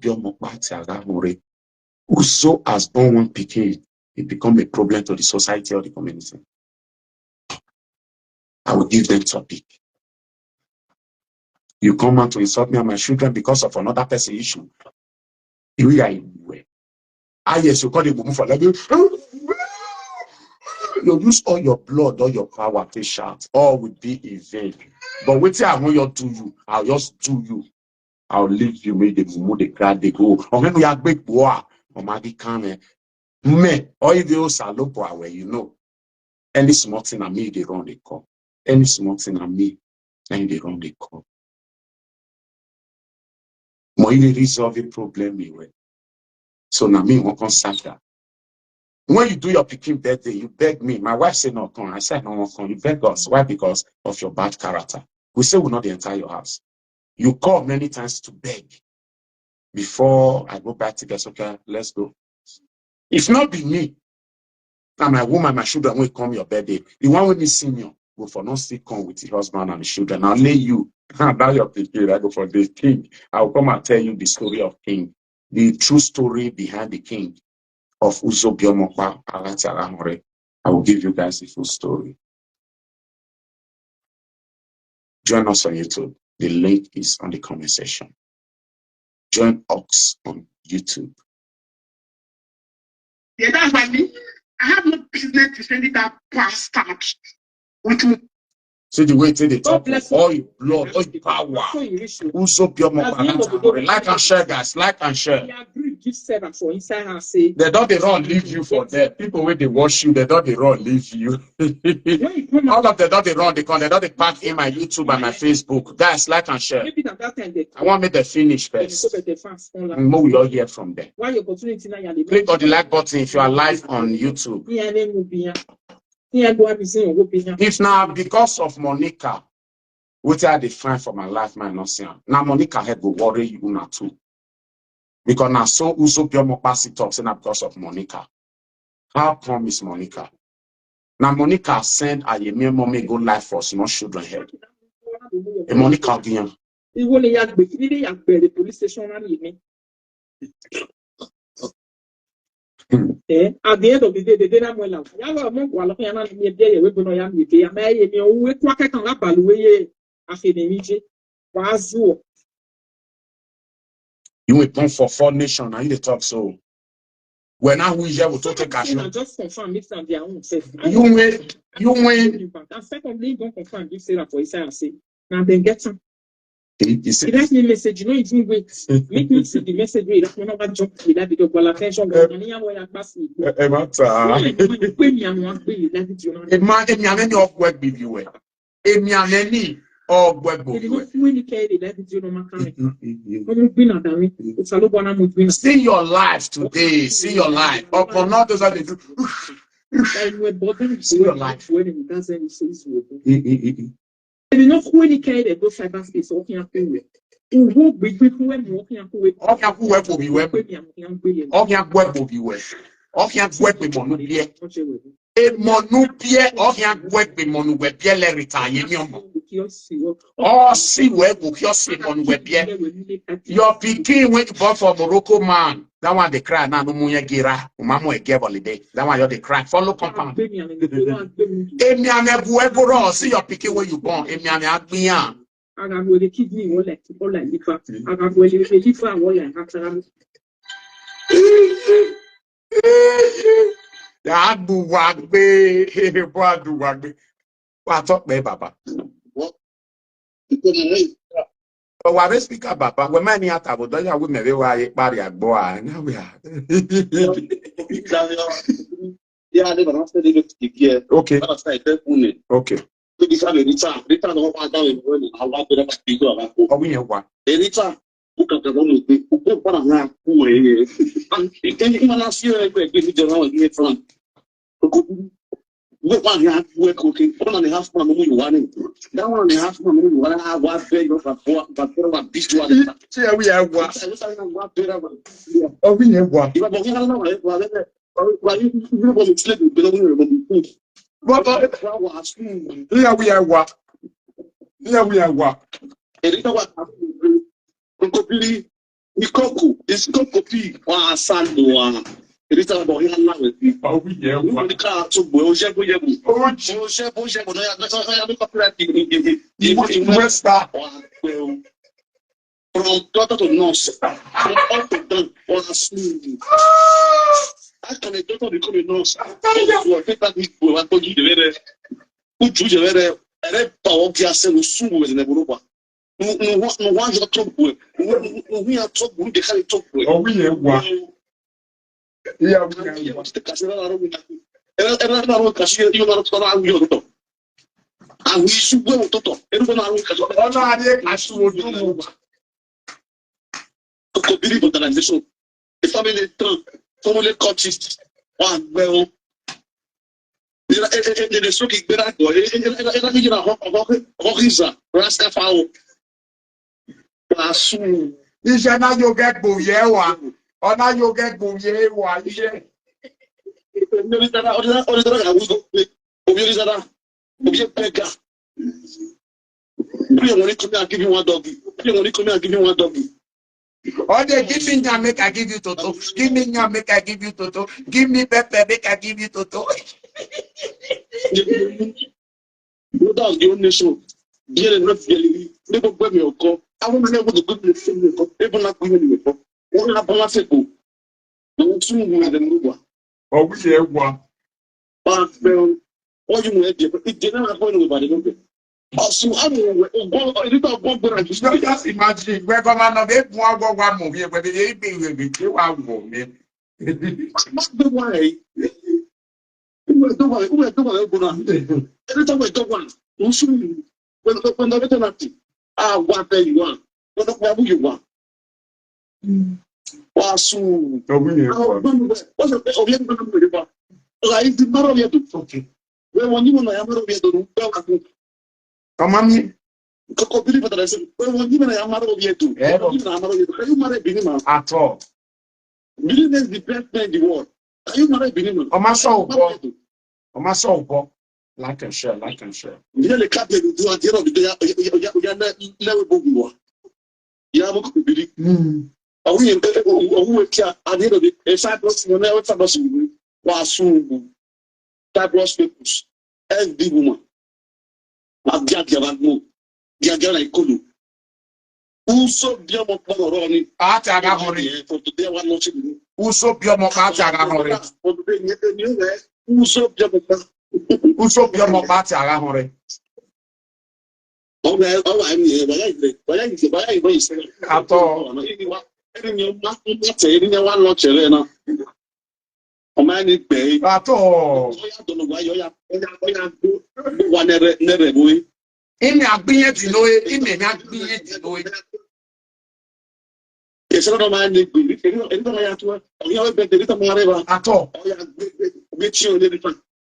Uso as born one pikin, it become a problem to the society or the community. I will give them topic. You come out to insult me and my children because of another person issue. You are anywhere. Yes, you call it for like you use all your blood, all your power to shout. All will be in vain. But wait till I want you to do you. I'll just do you. I'll leave you. Make the move the crowd they go. Or when we are big boy, or Maggie come me, or if you salopo away, you know. Any small thing I me, they run the call. Any small thing I me, then they run the call. More you resolve a problem anyway. So now me won't contact that. When you do your picking birthday, you beg me. My wife said no come. I said no come. You beg us. Why? Because of your bad character. We say we'll not enter your house. You call many times to beg. Before I go back to guess, okay, let's go. If not be me, Now my woman, my children will come your birthday. The one with me senior will for not still come with the husband and the children. I'll lay you. Now your picture, I go for the king. I'll come and tell you the story of king. The true story behind the king of Uzo Biomokwa Alatiaramore. I will give you guys the full story. Join us on YouTube. The link is on the comment section. Join us on YouTube. Yeah, that's why me. I have no business to send it that bastard with me. See the way they talk, bless all your blood, all your power. Uzo Biomokwa. Like and share, guys. Like and share. He agreed, give seven for inside her say. They don't they run leave you for there. People when they watch you, they don't they run leave you. All of them don't they run, they don't they pack in my YouTube and my Facebook. Guys, like and share. Maybe that time they I want me to finish first. And more we all hear from them. Why your opportunity now? Click on the like button if you are live on YouTube. If now because of Monica, which I define for my life, my not saying. Now Monica head will worry you now too. Because now so Uzo Biomokwa talks now because of Monica. How come is Monica? Now Monica sent ayemiomo me go live for small children head. And Monica again. The police station at the end of the day, they didn't know. You will come for 4 nations and you talk so. When now we will take cash. Just confirm it's on their own. You win. And secondly, don't confirm if Sarah for Isaiah say. Now then get some. He said, that's me message. You know, it's wait. Make me see the message. Wait, that's not about jump with that because well attention. See your life today. See your life. Upon all those that they do. See your life. They not communicate about cyberspace or can who be when walking away. All can web will be web. All can web will be web. All can web with monopia. A monopia, all can web with monopia, ayemiomo. Oh, see web will just see monopia. Your picking went bought for Morocco man. That one they cry now. No more gira. Umamo a gave holiday. That one you they cry. Follow compound. Emiane bueboro. See your picking where you born. Emiane agbian. I got with the kidney or like liver. I got with the liver or like after. Ya do wagbe. What do wagbe? What talk me, Baba? What? Oh, what is speaker, Baba? When many at about don't you with me? Why party at boy? Now we are. Yeah, they were not studying it. Okay. Okay. Oh, we know what. What 1.5 cooking? 1.5 months you want that 1.5 months you want to have what big of a beast one. See, we are what? Oh, we know what. Here we are what? Here we are what? Ikoku is kokopi wa asando Rita about here now. Oh, we yeah. The car to Boje Boje. From daughter to nurse, from up to down, on a smooth. How can a daughter become a nurse? You take that big boy, I told you the very good you the very power of your cell soon in the Europa. No one your talk with. We are talk with the carry talk with. Oh, we yeah. Yeah, we are. The casino. And I'm cashier, you are not your daughter. And we should go to talk. Everyone are believe organization. The family turn, family cultists, one well. The stroke better go. Risa, Rasta Fowl. Pasu. Is now you get Bouyewa. Or now you get Bouyewa. give you one doggy. Or they give me nyam, make I give you toto. Give me nyam, make I give you toto. Give me pepper, make I give you toto. That's the only show. Dear and not really. Never put me a call. I want to know what the good thing. Even not going anywhere. What happened last week? Don't soon with the move. Oh, we hear one. But all you want to it didn't happen with the movie. Also, I don't just imagine where come on be one movie where they be one movie. Must be why. Every time I do one, when the penalty, what you want, what you want. What's okay. When one you know, I'm not to come on me. Believe what I said. When you I'm not over here too. You married Binima At all. Billion is the best man in the world. Are you married Binima? On my soul, like and share. You the captain do at the end of the day, never book you. You have a believe. Are we at the end of the Cyprus? You never found us. Was soon. Cyprus peoples. Every woman. I've got Yavan. Diagana Ikulu. Uso Biomo Poroni. Ataga Hori. For today, one watching. Uso Biomo Ataga Hori. For today, Uso Biomo. Uso Biomo Ataga Hori. Okay, oh, I'm here. Why at all. One watch arena. Oh, man, it pay. At all. I don't know why you're one never boy. In a being to know it, it may not be to know it. It's not a man. At all.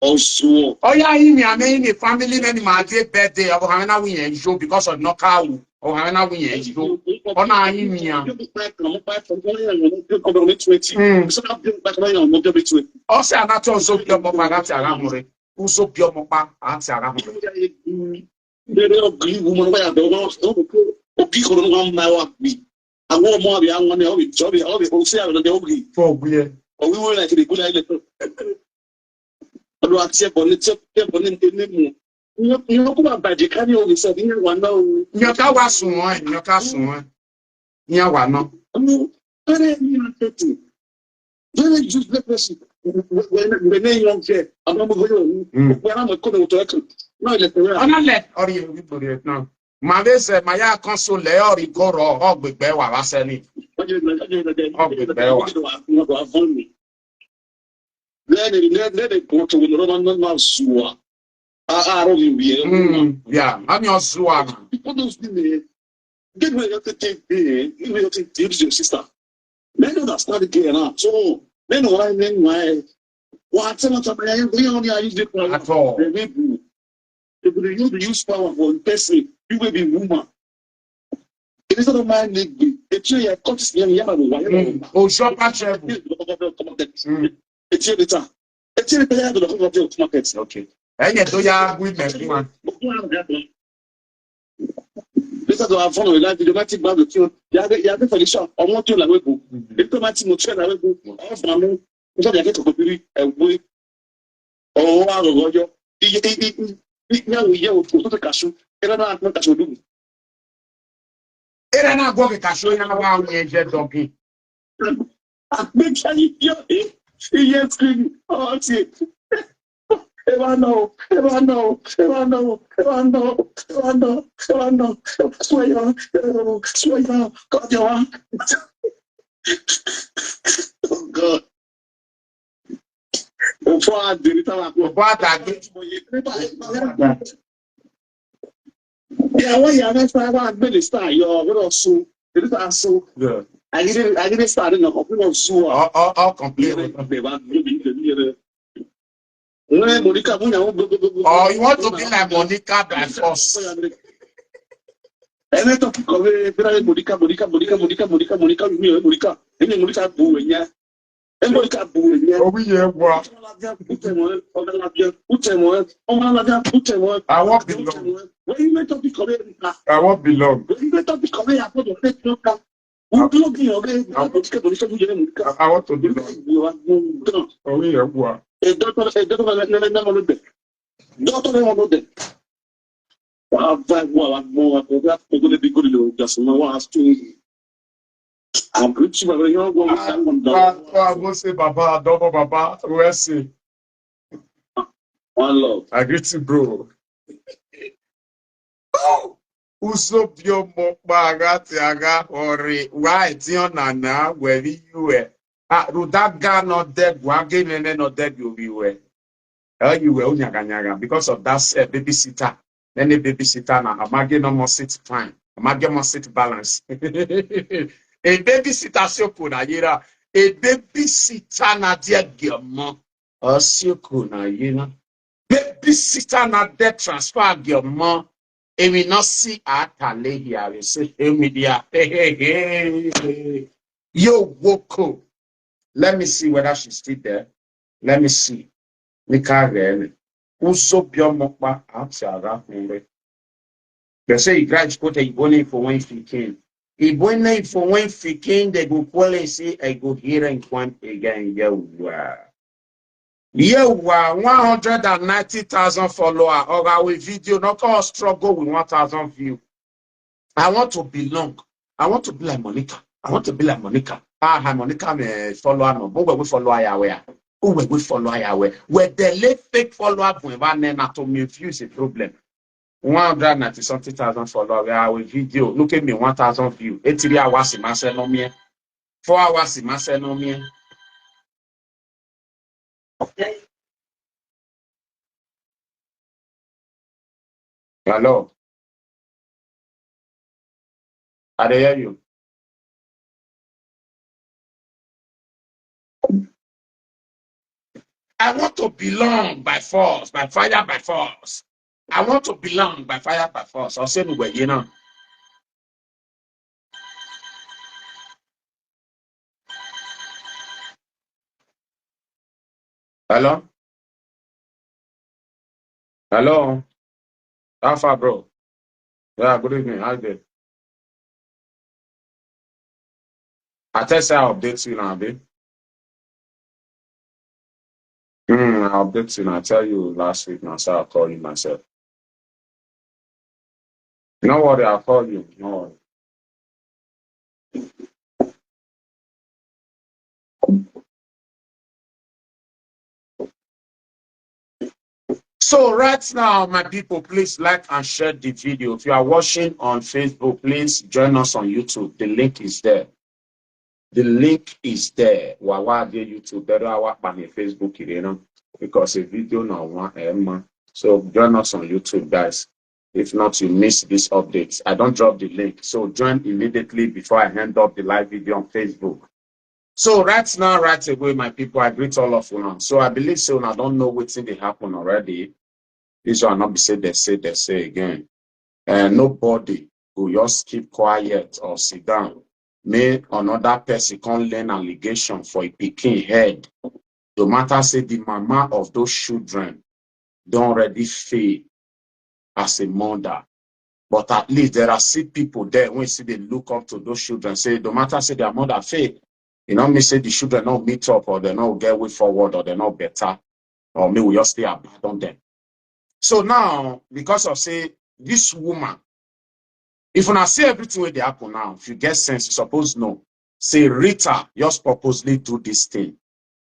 Also, oh, yeah, I mean, a family man, my dear birthday of Hana Win and show because of no cow or Hana Win and show. Oh, no, I mean, also, I'm not also pure Mopa, also pure Mopa, answer. Very ugly woman where I don't know. People don't want my work. I want more. I want to be jolly. All the whole say I'm the ugly. For we were like the good idea. I don't accept on it. You know, come by the canny over something. One now. Your car was someone, your car someone. Yeah, one no. Very useless person. When they young care, I'm not going to. When I'm a couple to no, let or you put it now. My said, my console or go or big bear was selling. Let it go to the Roman Sua. Yeah, I'm your Sua. People don't see get ready to take your sister. Men understand the game now. So, men know what I mean. What's not a man? We only are using at all. If you use power for person, you will be woman. It is not a man need be. It's your conscious young Yamaha. Oh, shop at travel. It's your return. It's your player to the whole of the markets. Okay. And yet, do ya with me? This is our phone. Like the dramatic barbecue. You have for the shop. I want you like we go. The dramatic motion like we go. All from me. You get to copy and we. Oh, I will go. Now we hear to the cashew. Era not cashew do. Era not go to cashew in a while. We enjoy donkey. I make sure you hear screaming. Oh, see. Ever know. Swear, God, you are. Oh, God. Yeah, well, yeah, that's why I really start. You're going to sue. It is also. Yeah. I didn't start in the hospital of sue. I'll complain. Monica, oh, you want to be like Monica by force? And I talk to Monica, Monica, And look at Boo. Oh, we hear what? I won't belong. When you went up the Korean, I won't belong. when you went up the Korean, I put your face no car. I I want to belong. Oh, we hear what? A doctor, I greet you, my young woman. I will say, Baba, double Baba, where say? One love. I greet you, bro. Uso bio mokba agati aga ori why tiona na where you were. Ah, Rudaga not dead, wage nene not dead you be where. You were unyaganyaga because of that babysitter. Then the babysitter na amage no more sit fine. Amage more sit balance. A babysitter soko na yira. A babysitter na dear girl Osoko na yira. Babysitter na dead transfer girl mo. And we not see Atale here. We say, hey, media. Hey. Yo, Woko. Let me see whether she's still there. Let me see. Nika really. Uso biomokba atara hore. They say he grudge put a bonnet for when he came. He bonnet for when he came, they go call and say, I go here and point again. Yo, wow. Yeah, 190,000 followers. Or our video, not all struggle with 1,000 views. I want to belong. I want to be like Monica. I want to be like Monica. Ah, Monica me follow no. But we follow Yahweh. Oh, we follow Yahweh. Where the late fake follower when one to me fuse a problem. 190,000 followers. Our video. Look at me, 1,000 views. 3 hours in my no me. 4 hours in my no me. Hello. I hear you. I want to belong by force, by fire, by force. I want to belong by fire, by force. I'll say anyway, you know. Hello? Hello? Alpha, bro. Yeah, good evening. How you doing? I tell you, I'll update you now, babe. I'll update you now. I tell you last week now, so I'll call you myself. No worry, I'll call you. No worry. So right now, my people, please like and share the video. If you are watching on Facebook, please join us on YouTube. The link is there. The link is there. Wawa de YouTube, better our Facebook, you know, because a video now one. So join us on YouTube, guys. If not, you miss these updates. I don't drop the link. So join immediately before I hand up the live video on Facebook. So right now, right away, my people, I greet all of you now. So I believe so. I don't know what's in the happen already. This will not be said, they say again. And nobody will just keep quiet or sit down. May another person can learn allegation for a picking head. No matter say the mama of those children don't already fail as a mother. But at least there are still people there when you see they look up to those children, say no matter say their mother fail. You know, me say the children not meet up or they not get way forward or they're not better. Or me we just stay abandon them. So now, because of say this woman, if you not see everything where they happen now, if you get sense, you suppose no. Say Rita just purposely do this thing.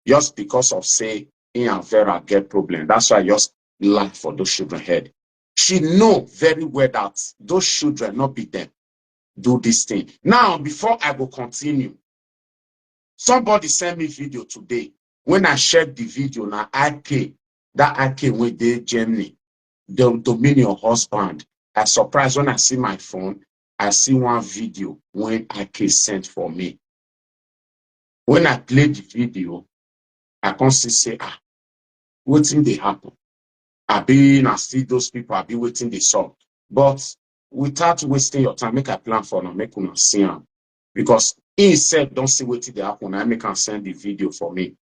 Just because of say in and Vera get problem. That's why I just laugh for those children head. She know very well that those children not be them do this thing. Now, before I go continue, somebody sent me video today. When I shared the video, now IK, that IK went there Germany, the Dominion husband. I surprised when I see my phone, I see one video when IK sent for me. When I played the video, I can't say, what thing they happen? I be na see those people, I be waiting the song. But without wasting your time, make a plan for them, make them see them. Because He said, don't see what they happen. I make can send the video for me.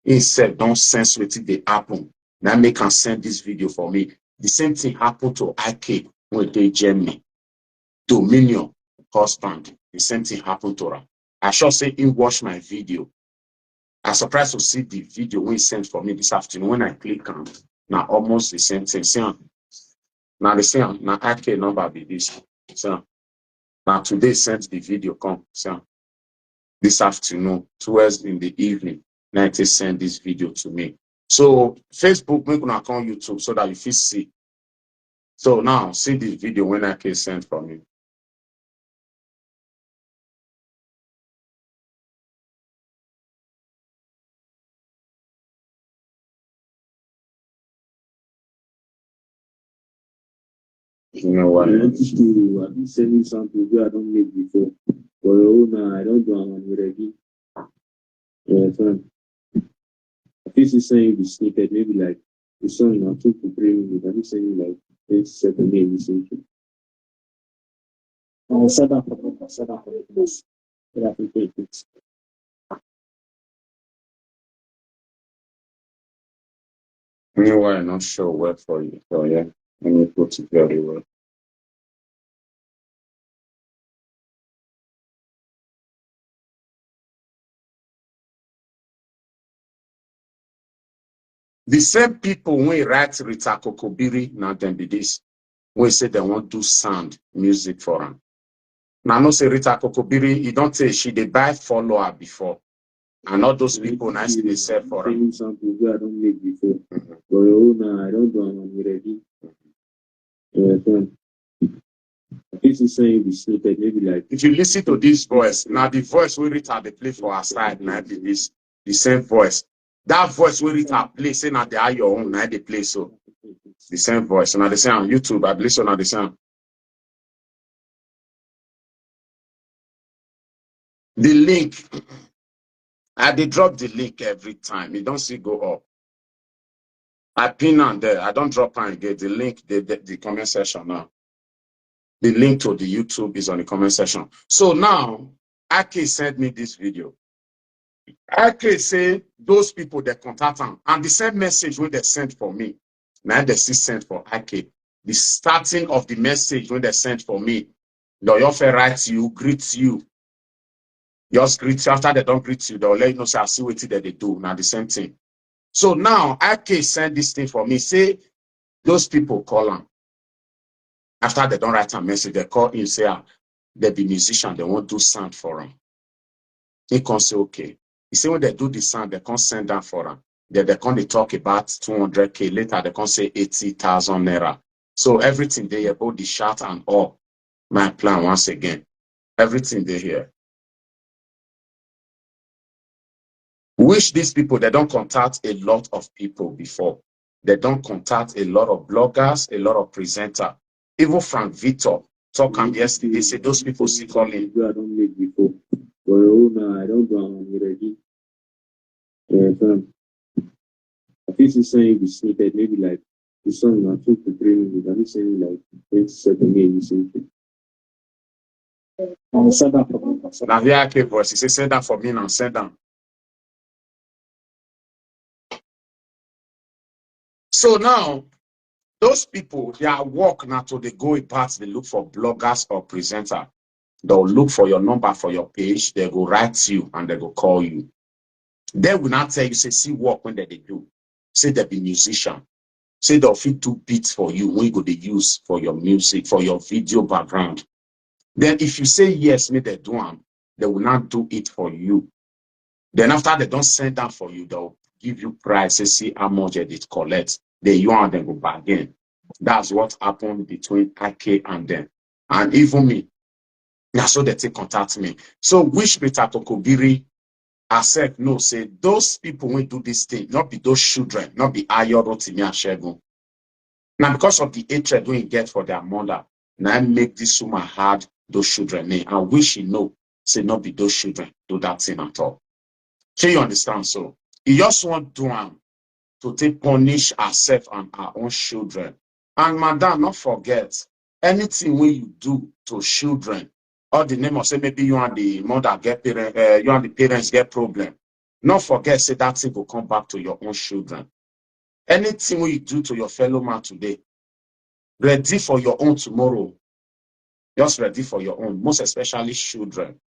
He said, don't sense what they happen. Now make can send this video for me. The same thing happened to IK when they Germany. Dominion husband. The same thing happened to her. I shall say he watched my video. I'm surprised to see the video when he sent for me this afternoon. When I click on, now almost the same thing. See, now the same. Now IK number be this. So now today sent the video come. So this afternoon, towards in the evening, now they send this video to me. So Facebook make una come YouTube so that you can see. So now see this video when I can send for me. You know what? I want to at least send you something where I don't make before. For your own, I don't do I'm already. Yeah, fine. At least it's saying the snippet, maybe like the song now 2 to 3 minutes. I'm saying like 27 minutes. I'll set up for it. I'll set up for it. But I can take it. You know why I'm not sure where for you. So yeah, let me put it very well. The same people when write Rita Kokobiri, now them be this. When say they want to do sound music for them. Now no say Rita Kokobiri, you don't say she they buy follower before. And all those people nice they sell for them. Something where I don't make before. For your own, I don't do I'm already. Yeah, fine. This is saying the snippet, maybe like if you listen to this voice, now the voice we Rita they play for our side, now be this the same voice. That voice we Rita play, say now they are your own, now they play so the same voice. Now they say on YouTube, I believe so now they say the link. They drop the link every time. You don't see go up. I pin on there. I don't drop and get the link, the comment section now. The link to the YouTube is on the comment section. So now, Ake sent me this video. Ake say those people they contact them and the same message when they sent for me. Now they still sent for Ake. The starting of the message when they sent for me. The offer writes you, greets you. Just greet you. After they don't greet you, they'll let you know say I see what they do. Now the same thing. So now Ake send this thing for me. Say those people call them. After they don't write a message, they call him, say, they be musician, they won't do sound for him. He can say, okay. He say when they do the sound, they can't send down for him. Then they can't talk about 200K. Later, they can't say 80,000 naira. So everything they hear, both the shout and all. My plan once again. Everything they hear. Wish these people, they don't contact a lot of people before. They don't contact a lot of bloggers, a lot of presenters. Even Frank Victor talk and yesterday, say those people still calling. I don't make before. For your own, I don't do I'm already. Yeah, fine. At least it's saying the snippet, maybe like the song now 2 to 3 minutes. I'm saying like 27 minutes. I'll set that for me. Now here I voice. He say send that for me now, send them. So now, those people, their work now to they go apart, they look for bloggers or presenter. They'll look for your number for your page, they go write you and they go call you. They will not tell you, say, see work when they do. Say they be musician. Say they'll fit do beats for you when you go to use for your music, for your video background. Then if you say yes, may they do them, they will not do it for you. Then after they don't send that for you, they'll give you price, say, see how much it collects. Then you and them go bargain. That's what happened between Ake and them. And even me. That's so they take contact me. So which Rita Kokobiri accept no say those people will do this thing, not be those children, not be Ayoro Timi and Shegun. Now because of the hatred we get for their mother, now I make this woman hard those children name. And we should know, say not be those children do that thing at all. So you understand? So he just want to take punish herself and her own children. And madam, not forget anything when you do to children or the name of say maybe you and the mother get parent, you and the parents get problem. Not forget, say that thing will come back to your own children. Anything you do to your fellow man today, ready for your own tomorrow. Just ready for your own, most especially children.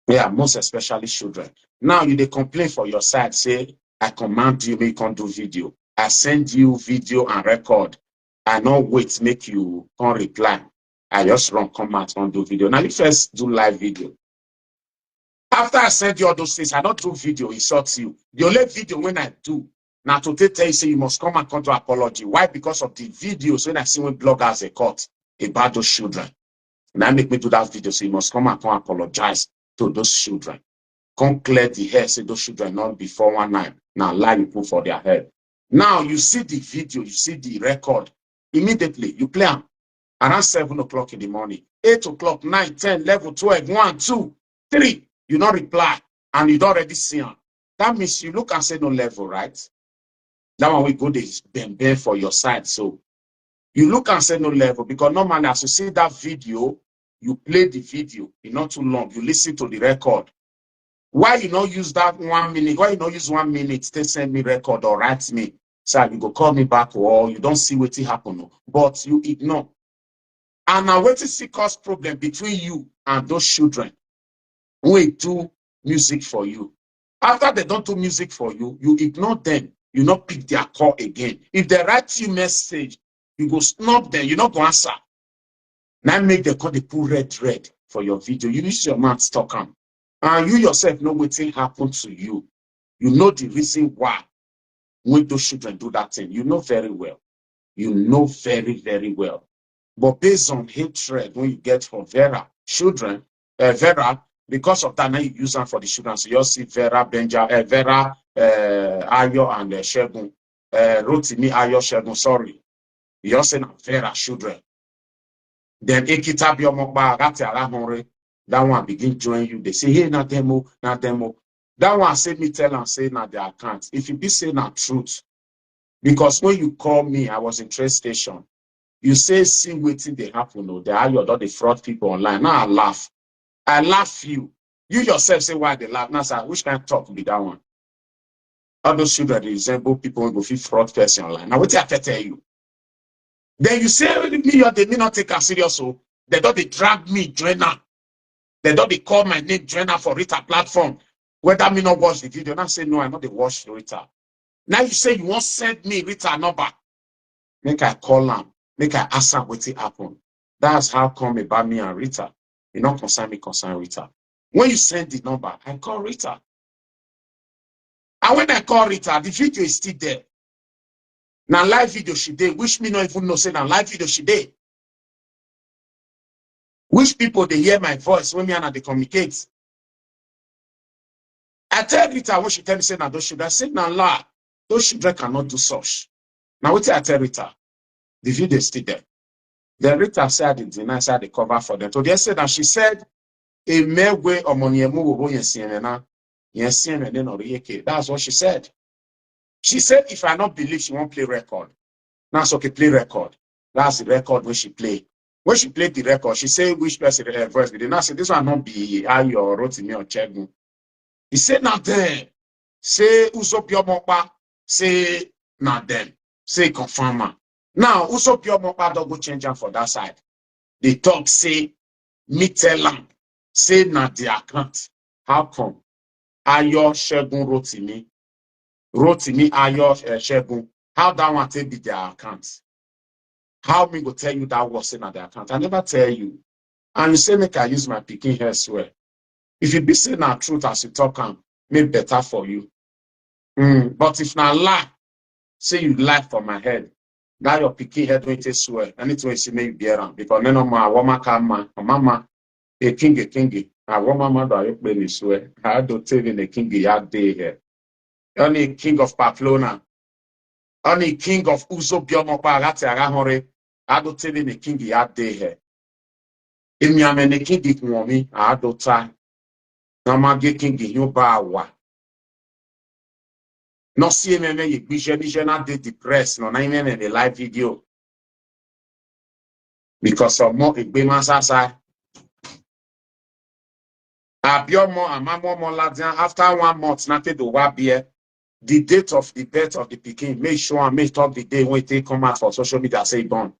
Yeah, most especially children. Now you they complain for your side, say, I command you, make you do video. I send you video and record. I not wait, make you can't reply. I just run command on do video. Now you first do live video. After I send you all those things, I don't do video, it sorts you. The only video when I do, now to tell you say you must come and come to apology. Why? Because of the videos when I see when bloggers they cut about those children. Now make me do that video, so you must come and come apologize to those children. Come clear the hair, say those children not be 419. Now lie you put for their head. Now you see the video, you see the record. Immediately you play them around 7 o'clock in the morning, 8 o'clock, 9, 10, 11, 12, 1, 2, 3. You not reply and you don't already see them. That means you look and say no level, right? That one we go this bend for your side. So you look and say no level, because normally as you see that video, you play the video, it's not too long, you listen to the record. Why you not use that 1 minute? Why you not use 1 minute to send me record or write me? So you go call me back, or you don't see what happen, but you ignore. And now what is the cause problem between you and those children who do music for you? After they don't do music for you, you ignore them. You not pick their call again. If they write you message, you go snub them. You not go answer. Now make the call, they put red for your video. You use your mouth talk them. And you yourself know what thing happened to you. You know the reason why when those children do that thing. You know very well. You know very, very well. But based on hatred when you get for Vera, children, Vera, because of that, now you use them for the children. So you see Vera, Vera, Ayo, and Shegun. Rotimi, Ayo, Shegun, sorry. You say Vera, children. Then Ekita Biomokba, that one begin join you. They say, hey, not demo, not demo. That one say me tell and say not their account. If you be saying not truth, because when you call me, I was in train station. You say, see waiting they happen. No, they are your the fraud people online. Now I laugh. I laugh you. You yourself say why they laugh. Now, sir, which kind of talk be that one? All those children resemble people who go feel fraud person online. Now, what I tell you? Then you say, me or they may not take us serious. So they don't they drag me, joiner. They don't they call my name, joiner for Rita platform. Whether me not watch the video. Now say, no, I not they watch Rita. Now you say you won't send me Rita number. Make I call them. Make I ask her what happen. That's how come about me and Rita. You don't concern me, concern Rita. When you send the number, I call Rita. And when I call Rita, the video is still there. Now live video she did, which me not even know say now live video she did. Which people they hear my voice when me and they communicate. I tell Rita what she tell me say now those children. I say now lie. Those children cannot do such. Now what I tell Rita? The video is still there. Then Rita said the deny said the cover for them. So they said that she said a mere way of money that's what she said. She said if I not believe she won't play record. That's okay, play record. That's the record when she play. When she played the record, she said which person voice did not say this one not be Ayo or Rotimi or Chegun. He said not there. Say Uso Piomokpa, say not them. Say confirm. Now Uso Piomokpa don't go change for that side. They talk say me tell them, say not the account. How come? Ayo Shegun Rotimi. Rotimi Ayo Shegun. How that one take be their account? How me go tell you that was in their account? I never tell you. And you say make I use my picking hair swear. If you be saying the truth as you talk make better for you. But if not lie, say you lie for my head. Now your picking head when it swear. Anything you see me be around. Because no more woman come man, mama a king. A woman mother you play me swear. I don't tell you the king ya day here. Only king of Pamplona. Only king of Uzo Biomokpa Rati Arahore. I don't tell you the king ya day here. If me am the king it woman, I don't try. No man get king you ba. No see me you be not depressed. No na me the live video. Because of more it be my sasa. Abiomo amamo moladian after 1 month nothing do wa beer. The date of the birth of the pikin, make sure and make talk the day when they come out for social media say born.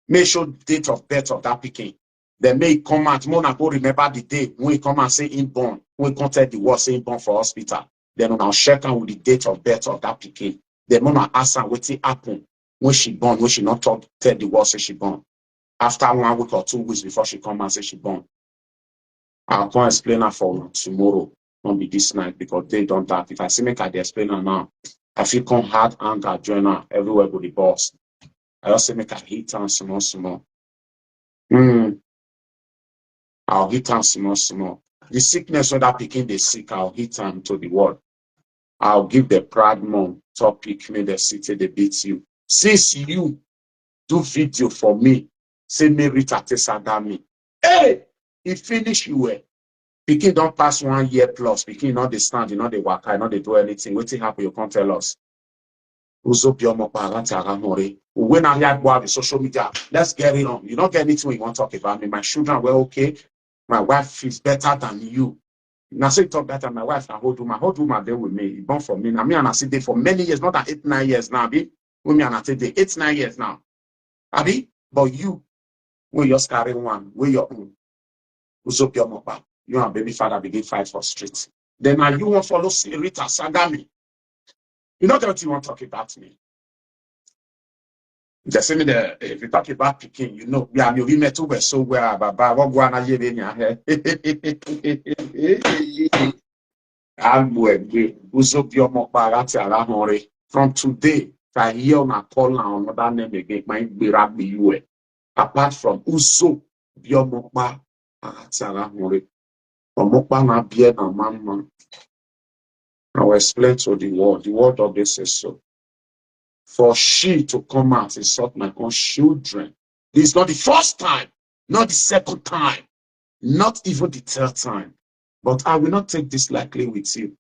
Make sure the date of birth of that pikin. Then may come out. Mona go remember the day when he come and say in born. When contact the word saying born for hospital. Then I'll check out with the date of birth of that pikin. Then Mona ask her what happen when she born, when she not tell the word say she born. After 1 week or 2 weeks before she come and say she born. I'll come explain her for tomorrow. Won't be this night because they don't that. If I see make I explain her now, I feel come hard anger join her everywhere with the boss. I also make her hit her small. I'll hit her small. The sickness when that picking they sick, I'll hit her to the word. I'll give the proud mom topic, me the city they beat you. Since you do video for me, say me Rita me. Hey, he finish you well. Pikin don't pass 1 year plus. Pikin not they stand, you know they work, not they do anything. What happen? You can't tell us. When I hear about the social media, let's get it on. You don't get anything you want to talk about me. My children were okay. My wife is better than you. Now say talk better. My wife and hold woman there with me. Born for me. Now me and I sit there for many years, not that 8-9 years now. Be with me and I sit there 8-9 years now. Abi, but you, when you're carrying one, where your own, you and baby father begin fight for streets. Then now you want follow Rita Sagami. You know what you want to talk about me. Just say me the if you talk about picking, you know, yeah, we met over so well, Baba, what one I in your head. I'm from today, if I hear on a call now another name again, my be rabbi you. Apart from Uso, Biomokba, Ataramore, from Mokba na Bien and Mamma. I will explain to the word of this is so. For she to come out and insult my own children. This is not the first time, not the second time, not even the third time. But I will not take this lightly with you.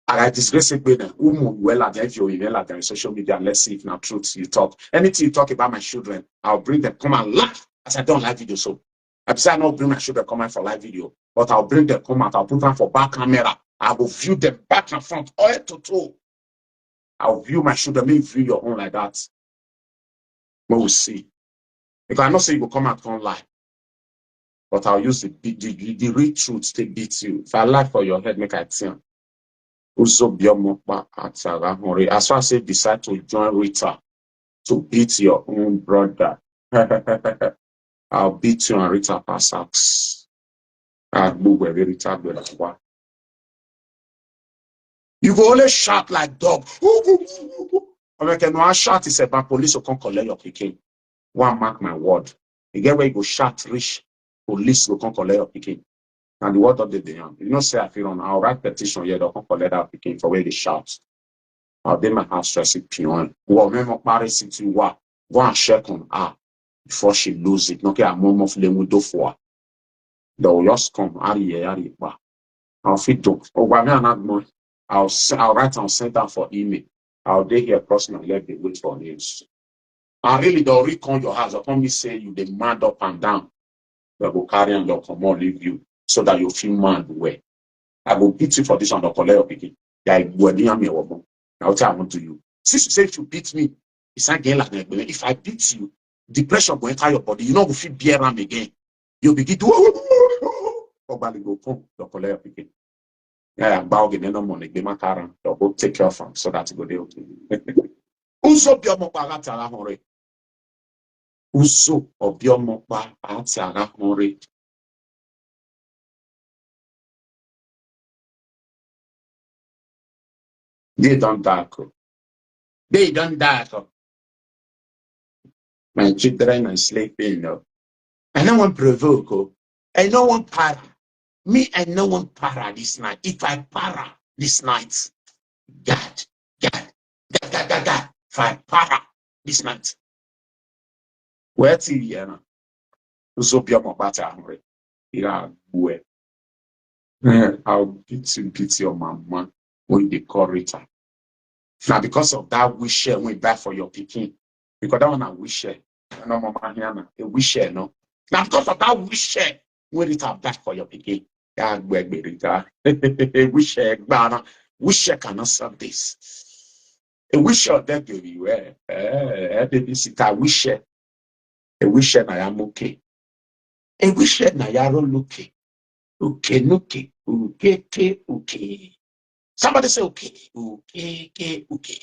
I disgrace it with them. Well, if you're in social media, let's see if now truth you talk. Anything you talk about my children, I'll bring them, come and laugh. As I don't like video, so I say I not bring my children come out for live video, but I'll bring them come out, I'll put them for back camera. I will view them back and front, all to toe. I'll view my children, maybe view your own like that. But we'll see. Because I'm not saying you will come out on live, but I'll use the real truth to beat you. If I lie for your head, make I tell. As far as you decide to join Rita to beat your own brother, I'll beat you and Rita Passax. You go only shout like dog. American one shout is about police will come collect your picking. One mark my word. You get where you go shout rich, police will come collect your picking. And the word of the day, you know, say I feel on I'll write petition here, they'll come collect that picking for where they shout. I'll do my house stress it pion. Whatever Paris into what go and check on her before she lose it. Okay, a mom of them will do for. They'll just come. I'll feed them. Oh, why not more? I'll write and send them for email. I'll day here personally let me wait for news. And really they'll recon your house. They'll come me say you they mad up and down. They'll go carry and they'll come on leave you so that you feel mad way. I will beat you for this and they'll collect your picking. Yeah, I'll tell I want to you. Since you say if you beat me, it's not again like that. If I beat you, depression will enter your body. You know, we feel beer ram again. You'll begin to go come the collect picking. Yeah, bargain no money. Give my car. They'll go take care of them so that you go there. Okay. Uso biomokba atara hore. Uso biomokba atara hore. They don't die. They don't die. My children are sleeping. I don't want provoke. I don't want para. Me, I don't want para this night. If I para this night, God. If I para this night. Where to you? Zobia Mobata Henry. Yeah, where? I'll beat your mama when they call Rita. Now, because of that wish share, we buy for your picking. Because that one I wish share. No, mama, a wish share, no. Now, because of that wish share, we Rita back for your picking. Ya Rita. Wish cannot serve this. A wish of that baby where baby sit a wish na ya okay. A wish na ya okay. Okay. Somebody say okay. Okay.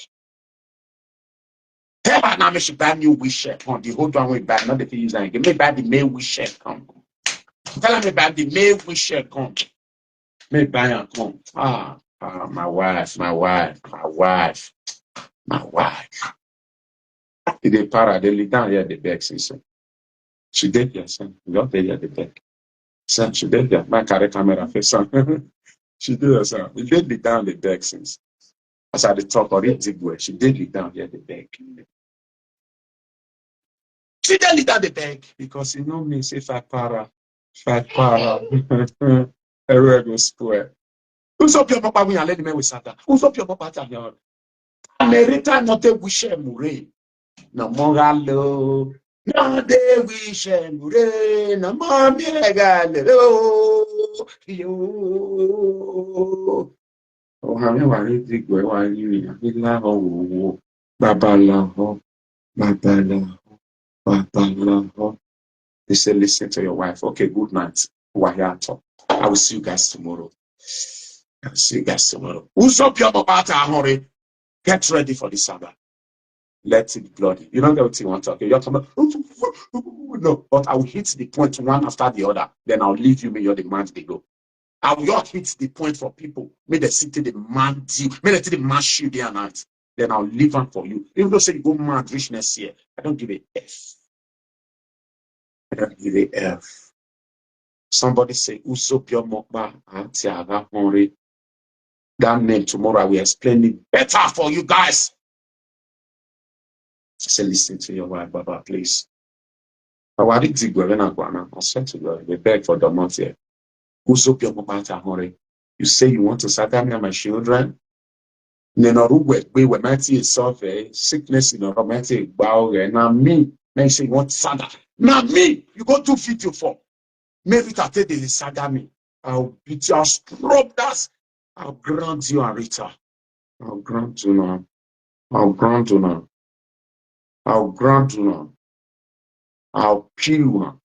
Tell her now me she buy new wish on the whole one way back, not the thing use again. Me buy the May wish come. Tell her me buy the May wish come. Me buy and come. My wife. They para, they lead down here the back, so she did here, son. You don't tell her the back. Son, she did here. My carry camera face, son. She did her, son. They did lead down the back since. As I the talk or it zig way, she did lead down here the back. She did lead down the back because you know me, say five para. Everywhere go square. Who's up your papa when you let me with Satan? Who's up your papa tell you? America not a wish mure. No moralo. No de wish mure. No more megalo. Yo. Oh, how you want to dig where are you? Babalaho. They say, listen to your wife. Okay, good night. Wahala. I will see you guys tomorrow. Who's up your papa hurry? Get ready for the Sabbath. Let it be bloody. You don't know what you want to talk. You're talking about, no, but I will hit the point one after the other. Then I'll leave you, may you're the man they go. I will not hit the point for people. May the city demand you. May the city mash you day and night. Then I'll leave them for you. Even though say you go mad rich next year, I don't give a F. I don't give a F. Somebody say, Usopio Mokba Antiaga Henry. That name tomorrow I will explain it better for you guys. Say, listen to your wife, Baba, please. I said to God, we beg for the month here. You say you want to saga me and my children? We might suffer sickness in our mighty bow. Now me, may say you want saga. Now me, you go 2 feet to 4. Maybe that they saga me. I'll beat you, I'll scrub that. I'll grant you and Rita. I'll grant you now. I'll kill you now.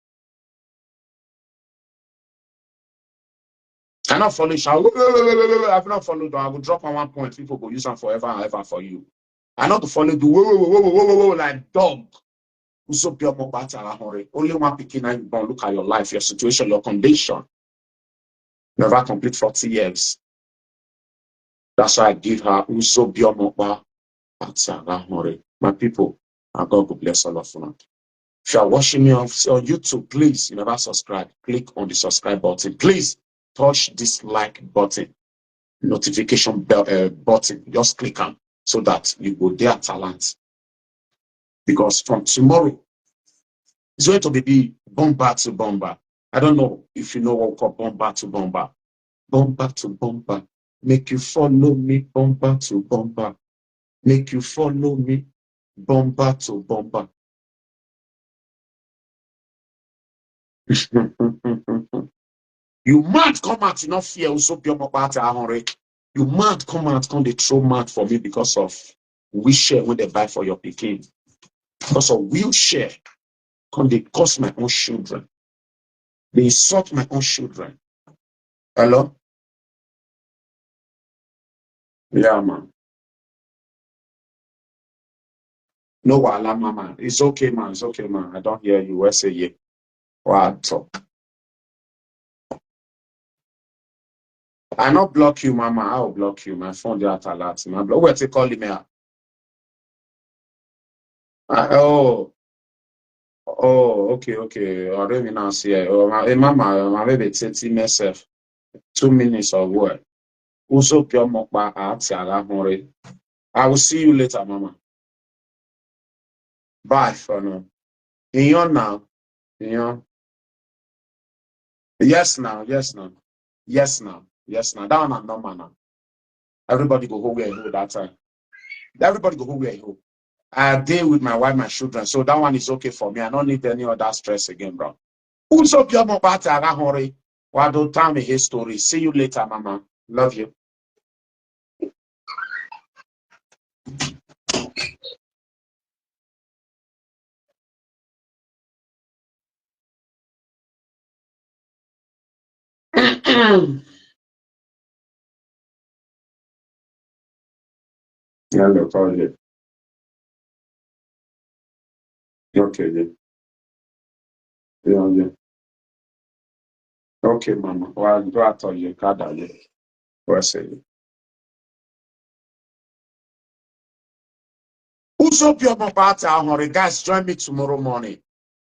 I not follow. I've not followed. I will drop on 1 point. People go use them forever and ever for you. I not to follow the whoa like dog. Only one picking and you don't look at your life, your situation, your condition. Never complete 40 years. That's why I give her my people. And God will bless all of you. If you are watching me on YouTube, please, you never subscribe. Click on the subscribe button. Please touch this like button, notification bell button. Just click on so that you go there talent. Because from tomorrow, it's going to be bomber to bomber. I don't know if you know what we call bomber to bomber. Bomber to bomber. Make you follow me, bomber to bomber. Make you follow me, bomber to bomber. You mad come out, you not fear also be about you mad come out, come they throw mad for me because of wheelchair when they buy for your picking. Because of wheelchair, come they cost my own children. They insult my own children. Hello? Yeah, man. No wahala, mama. It's okay, man. It's okay, man. I don't hear you. Where say yeah? What? I not block you, mama. I will block you. My phone there at a lot. My block. Where they call me? Okay. Already now see. Oh, mama, my baby, 30 myself. 2 minutes of work. Also, pure mokba I will see you later, mama. Bye for now. In your now. In your. Yes, now. That one I'm normal now. Everybody go home where you that time. Everybody go home where you. I deal with my wife, my children, so that one is okay for me. I don't need any other stress again, bro. Also, pure mokba Why don't tell me his story? See you later, Mama. Love you. Yeah, look, okay. Okay, yeah. Yeah, yeah. Okay, Mama. Well, do I tell you? What's it? Who's up your mobile? Guys, join me tomorrow morning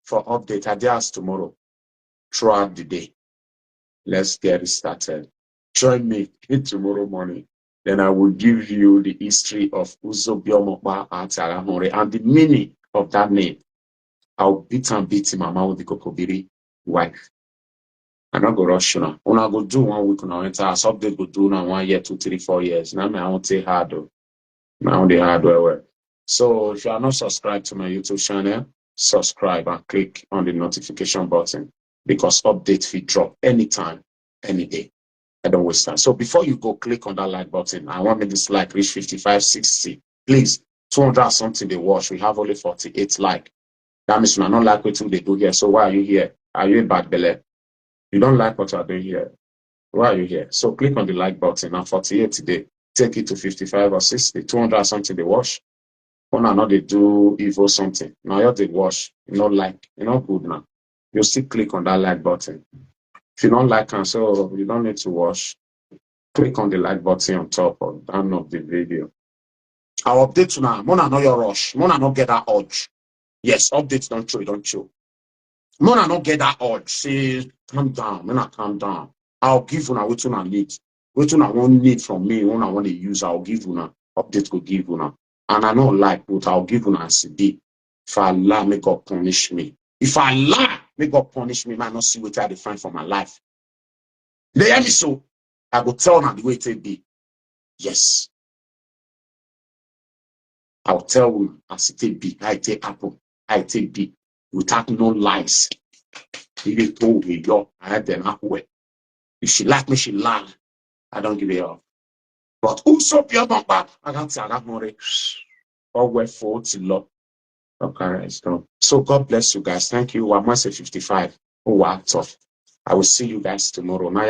for update. Ideas tomorrow throughout the day. Let's get it started. Join me tomorrow morning. Then I will give you the history of Uzobiomopa Atarahore and the meaning of that name. I'll beat him, Mama with the Kokobiri wife. I'm not going to rush now. When I go do 1 week, now enter as update go do now 1 year, 2, 3, 4 years. Now I won't take hard though. Now the hardware. So if you are not subscribed to my YouTube channel, subscribe and click on the notification button because update will drop anytime, any day. I don't waste time. So before you go click on that like button, I want me this like reach 55, 60. Please, 200 something they watch. We have only 48 like. That means you are not like what they do here. So why are you here? Are you a bad belly? You don't like what you are doing here. Why are you here? So click on the like button. Now 48 today. Take it to 55 or 60. 200 something they watch. When I know they do evil something. Now you they watch. You know like. You know good now. You still click on that like button. If you don't like and so you don't need to watch. Click on the like button on top or down of the video. I'll update you now. Mona know your rush. Mona not get that urge. Yes, updates don't show. Mona not get that urge. Say, calm down. Mona calm down. I'll give you now what you need. What you want need from me, when I want to use, I'll give you now. Update will give you now. And I don't like what I'll give you now CD. If I lie, may God punish me. If I lie, may God punish me. I not see what I define for my life. They hear me so. I go tell now the way it be. Yes. I'll tell you as it be. I take apple. I take B. Without no lies. He told me, yo, I had them apple. If she like me, she lie. I don't give it up. But also, Pure Bumper, I can't say that more. Or we're 40 lot. Okay, so God bless you guys. Thank you. I must say 55. Oh, wow, tough. I will see you guys tomorrow. Now,